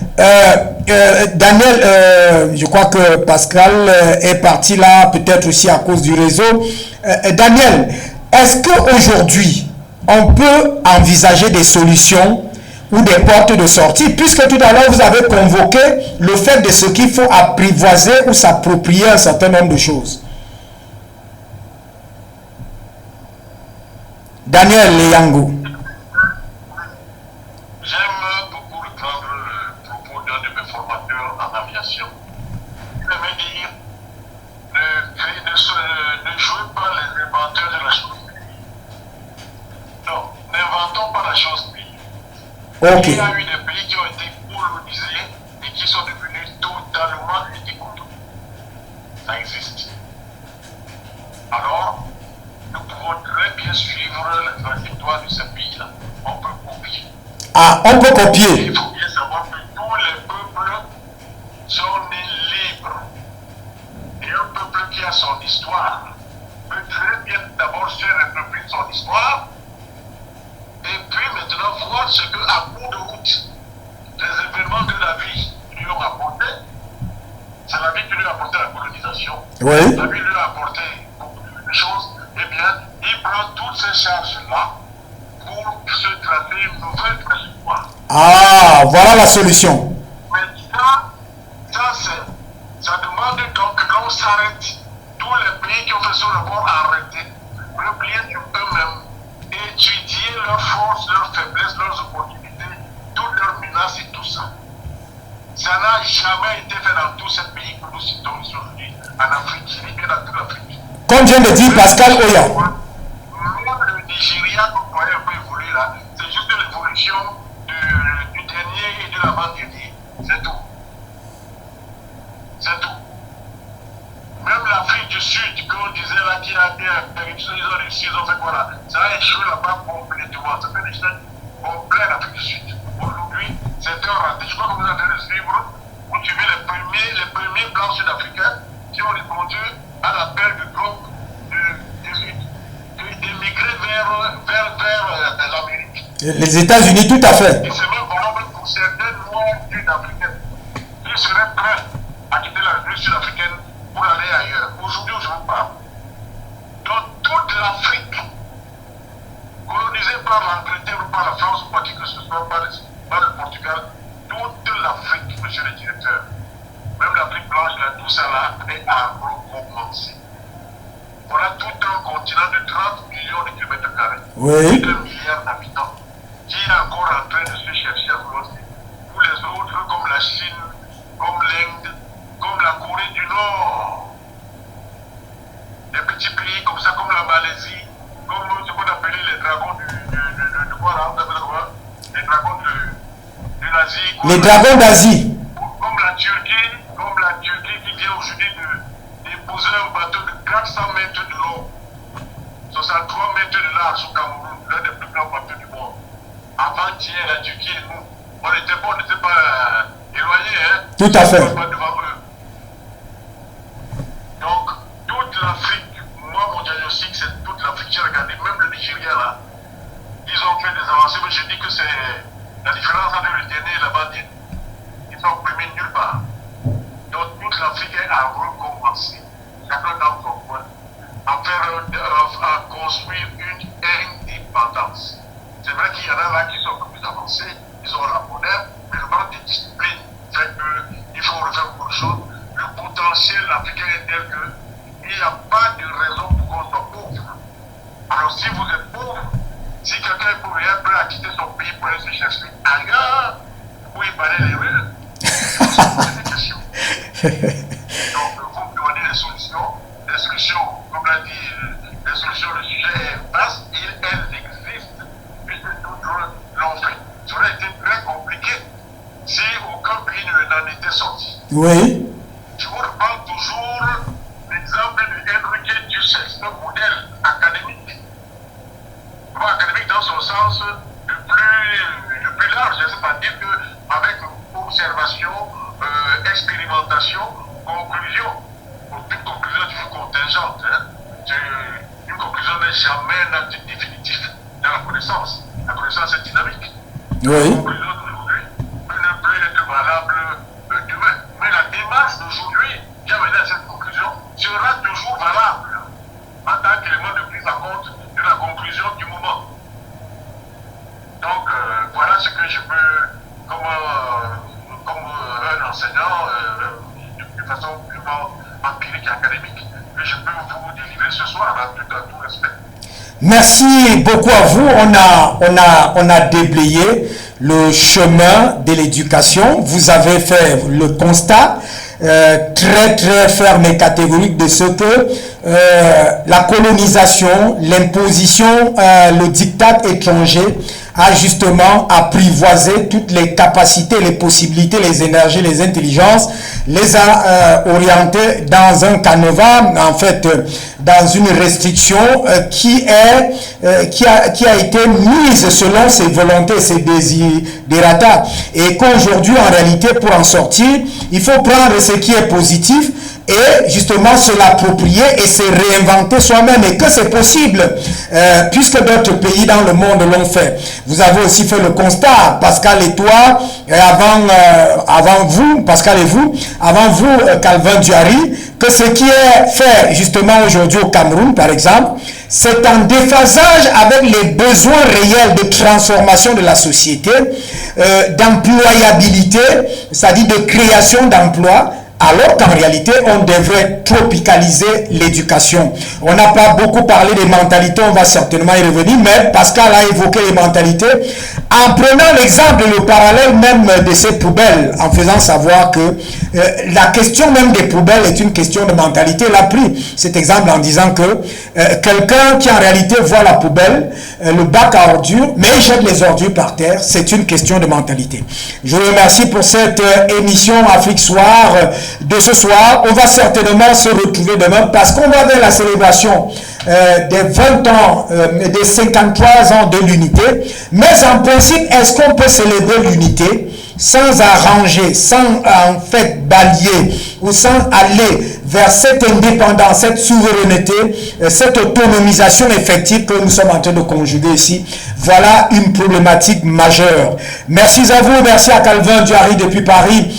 Daniel, je crois que Pascal est parti là, peut-être aussi à cause du réseau. Daniel, est-ce qu'aujourd'hui, on peut envisager des solutions ou des portes de sortie, puisque tout à l'heure, vous avez convoqué le fait de ce qu'il faut apprivoiser ou s'approprier un certain nombre de choses. Daniel Leyango. J'aime beaucoup reprendre le propos d'un de mes formateurs en aviation. Il aimait dire ne jouez pas les inventeurs de la chose. Non, n'inventons pas la chose. Ok. Il y a eu des pays qui ont été colonisés et qui sont devenus totalement ridicules. Ça existe. Alors, nous pouvons très bien suivre la trajectoire de ce pays-là. On peut copier. Ah, on peut copier. Il faut bien savoir que tous les peuples sont nés libres. Et un peuple qui a son histoire peut très bien d'abord se réapproprier son histoire et puis maintenant voir ce que, à bout de route, les événements de la vie lui ont apporté. C'est la vie qui lui a apporté la colonisation. Oui. La vie lui a apporté beaucoup de choses. Eh bien, il prend toutes ces charges-là pour se tracer une nouvelle trajectoire. Ah, voilà la solution. Mais ça demande donc que l'on s'arrête. Tous les pays qui ont fait ce rapport arrêter, replier sur eux-mêmes, étudier leurs forces, leurs faiblesses, leurs opportunités, toutes leurs menaces et tout ça. Ça n'a jamais été fait dans tous ces pays que nous citons aujourd'hui, en Afrique, je dis bien dans toute l'Afrique. Comme vient de dire Pascal Oya. Même le Nigeria, qu'on croyait un peu évoluer là, c'est juste l'évolution du dernier et de l'avant-dernier. C'est tout. C'est tout. Même l'Afrique du Sud, qu'on disait là, qui a ils ont réussi, ils ont fait quoi là? Ça a échoué là-bas complètement. Ça fait des échecs complets en Afrique du Sud. Aujourd'hui, c'est un raté. Je crois que vous êtes en train de suivre. Vous suivez les premiers blancs sud-africains qui ont répondu à l'appel du groupe d'émigrer vers l'Amérique. Les États-Unis, tout à fait. Et c'est même valable pour certains noirs sud-africains qui seraient prêts à quitter la République sud-africaine pour aller ailleurs. Aujourd'hui, je vous parle. Dans toute l'Afrique, colonisée par l'Angleterre ou par la France ou par qui que ce soit, par le Portugal, toute l'Afrique, monsieur le directeur, même l'Afrique blanche, tout ça là, est à recommencer. Voilà tout un continent de 30 millions de kilomètres carrés. Oui. 2 milliards d'habitants qui est encore en train de se chercher à coloniser. Pour les autres, comme la Chine, comme l'Inde, comme la Corée du Nord, des petits pays comme ça, comme la Malaisie, comme ce qu'on appelait les dragons les dragons de l'Asie. Les dragons d'Asie. Comme la Turquie qui vient aujourd'hui d'épouser un bateau de 400 mètres de long, 63 mètres de large au Cameroun, l'un des plus grands bateaux du monde. Avant-hier, la Turquie et nous, on n'était pas éloignés, hein? Tout à fait. On pas devant eux. Donc, toute l'Afrique différence entre le dernier et l'avant-dernier. Ils sont primés nulle part. Donc toute l'Afrique est à recommencer. Chacun dans son coin. À construire une indépendance. C'est vrai qu'il y en a là qui sont un peu plus avancés, ils ont la monnaie, mais le manque de discipline fait qu'il faut refaire beaucoup de choses. Le potentiel africain est tel qu'il n'y a pas de raison pour qu'on soit pauvre. Alors si vous êtes pauvre, si quelqu'un est pauvre et est prêt à quitter son pays pour aller se chercher ailleurs, pour y parler les rues, c'est des questions. Donc vous me demandez des solutions. Les solutions, comme l'a dit, les solutions, le sujet est vaste, elles existent, puisque d'autres l'ont fait. Ça aurait été très compliqué si aucun pays n'en était sorti. Oui. Je vous reprends toujours l'exemple de Enrique Dussel, un modèle académique. Académique dans son sens le plus large, c'est-à-dire qu'avec observation, expérimentation, conclusion. Toute conclusion est toujours contingente. Une conclusion n'est jamais un acte définitif dans la connaissance. La connaissance est dynamique. Oui. La conclusion d'aujourd'hui ne peut être valable demain. Mais la démarche d'aujourd'hui qui a mené à cette conclusion sera toujours valable en tant qu'élément de prise en compte de la conclusion du moment. Donc voilà ce que je peux, comme un enseignant, de façon purement empirique et académique, que je peux vous délivrer ce soir à tout respect. Merci beaucoup à vous. On a déblayé le chemin de l'éducation. Vous avez fait le constat très très ferme et catégorique de ce que la colonisation, l'imposition, le diktat étranger a justement apprivoisé toutes les capacités, les possibilités, les énergies, les intelligences, les a orientés dans un canevas, en fait, dans une restriction qui a été mise selon ses volontés, ses desiderata, et qu'aujourd'hui, en réalité, pour en sortir, il faut prendre ce qui est positif et justement se l'approprier et se réinventer soi-même, et que c'est possible puisque d'autres pays dans le monde l'ont fait. Vous avez aussi fait le constat, Pascal et toi, avant vous, Pascal et vous, avant vous, Calvin Diary, que ce qui est fait justement aujourd'hui au Cameroun, par exemple, c'est en déphasage avec les besoins réels de transformation de la société, d'employabilité, c'est-à-dire de création d'emplois, alors qu'en réalité, on devrait tropicaliser l'éducation. On n'a pas beaucoup parlé des mentalités, on va certainement y revenir, mais Pascal a évoqué les mentalités en prenant l'exemple, le parallèle même de ces poubelles, en faisant savoir que la question même des poubelles est une question de mentalité. Il a pris cet exemple en disant que quelqu'un qui en réalité voit la poubelle, le bac à ordures, mais il jette les ordures par terre, c'est une question de mentalité. Je vous remercie pour cette émission Afrique Soir de ce soir. On va certainement se retrouver demain parce qu'on va vers la célébration des 20 ans, des 53 ans de l'unité. Mais en principe, est-ce qu'on peut célébrer l'unité sans arranger, sans en fait balayer ou sans aller vers cette indépendance, cette souveraineté, cette autonomisation effective que nous sommes en train de conjuguer ici? Voilà une problématique majeure. Merci à vous, merci à Calvin Diary depuis Paris,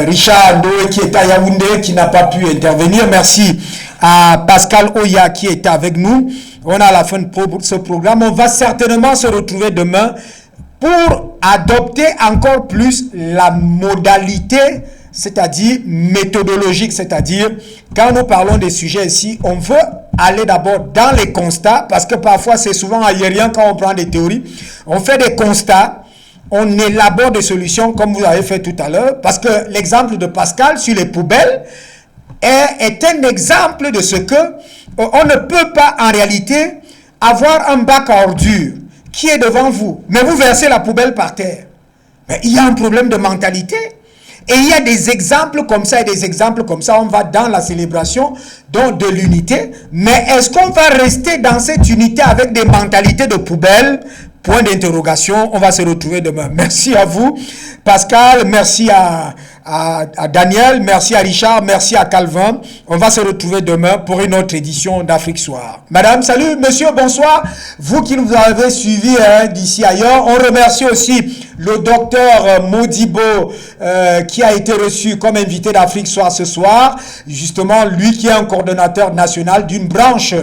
Richard Ndoé qui est à Yaoundé, qui n'a pas pu intervenir. Merci à Pascal Oya qui est avec nous. On a à la fin de ce programme. On va certainement se retrouver demain pour adopter encore plus la modalité, c'est-à-dire méthodologique, c'est-à-dire quand nous parlons des sujets ici, on veut aller d'abord dans les constats, parce que parfois c'est souvent aérien quand on prend des théories. On fait des constats, on élabore des solutions comme vous avez fait tout à l'heure, parce que l'exemple de Pascal sur les poubelles est un exemple de ce que on ne peut pas en réalité avoir un bac à ordures qui est devant vous, mais vous versez la poubelle par terre. Mais il y a un problème de mentalité. Et il y a des exemples comme ça et des exemples comme ça. On va dans la célébration donc de l'unité. Mais est-ce qu'on va rester dans cette unité avec des mentalités de poubelle? Point d'interrogation. On va se retrouver demain. Merci à vous, Pascal. Merci à à Daniel, merci à Richard, merci à Calvin. On va se retrouver demain pour une autre édition d'Afrique Soir. Madame, salut, monsieur, bonsoir. Vous qui nous avez suivis d'ici ailleurs, on remercie aussi le docteur Modibo qui a été reçu comme invité d'Afrique Soir ce soir. Justement, lui qui est un coordonnateur national d'une branche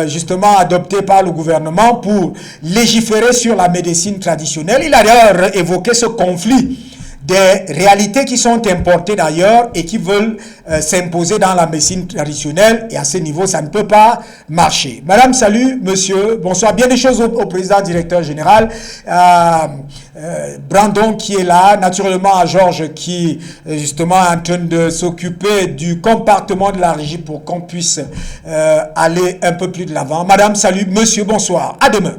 justement adoptée par le gouvernement pour légiférer sur la médecine traditionnelle. Il a d'ailleurs évoqué ce conflit des réalités qui sont importées d'ailleurs et qui veulent s'imposer dans la médecine traditionnelle, et à ce niveau, ça ne peut pas marcher. Madame, salut, monsieur, bonsoir. Bien des choses au président directeur général, Brandon qui est là, naturellement à Georges qui justement est en train de s'occuper du compartiment de la régie pour qu'on puisse aller un peu plus de l'avant. Madame, salut, monsieur, bonsoir. À demain.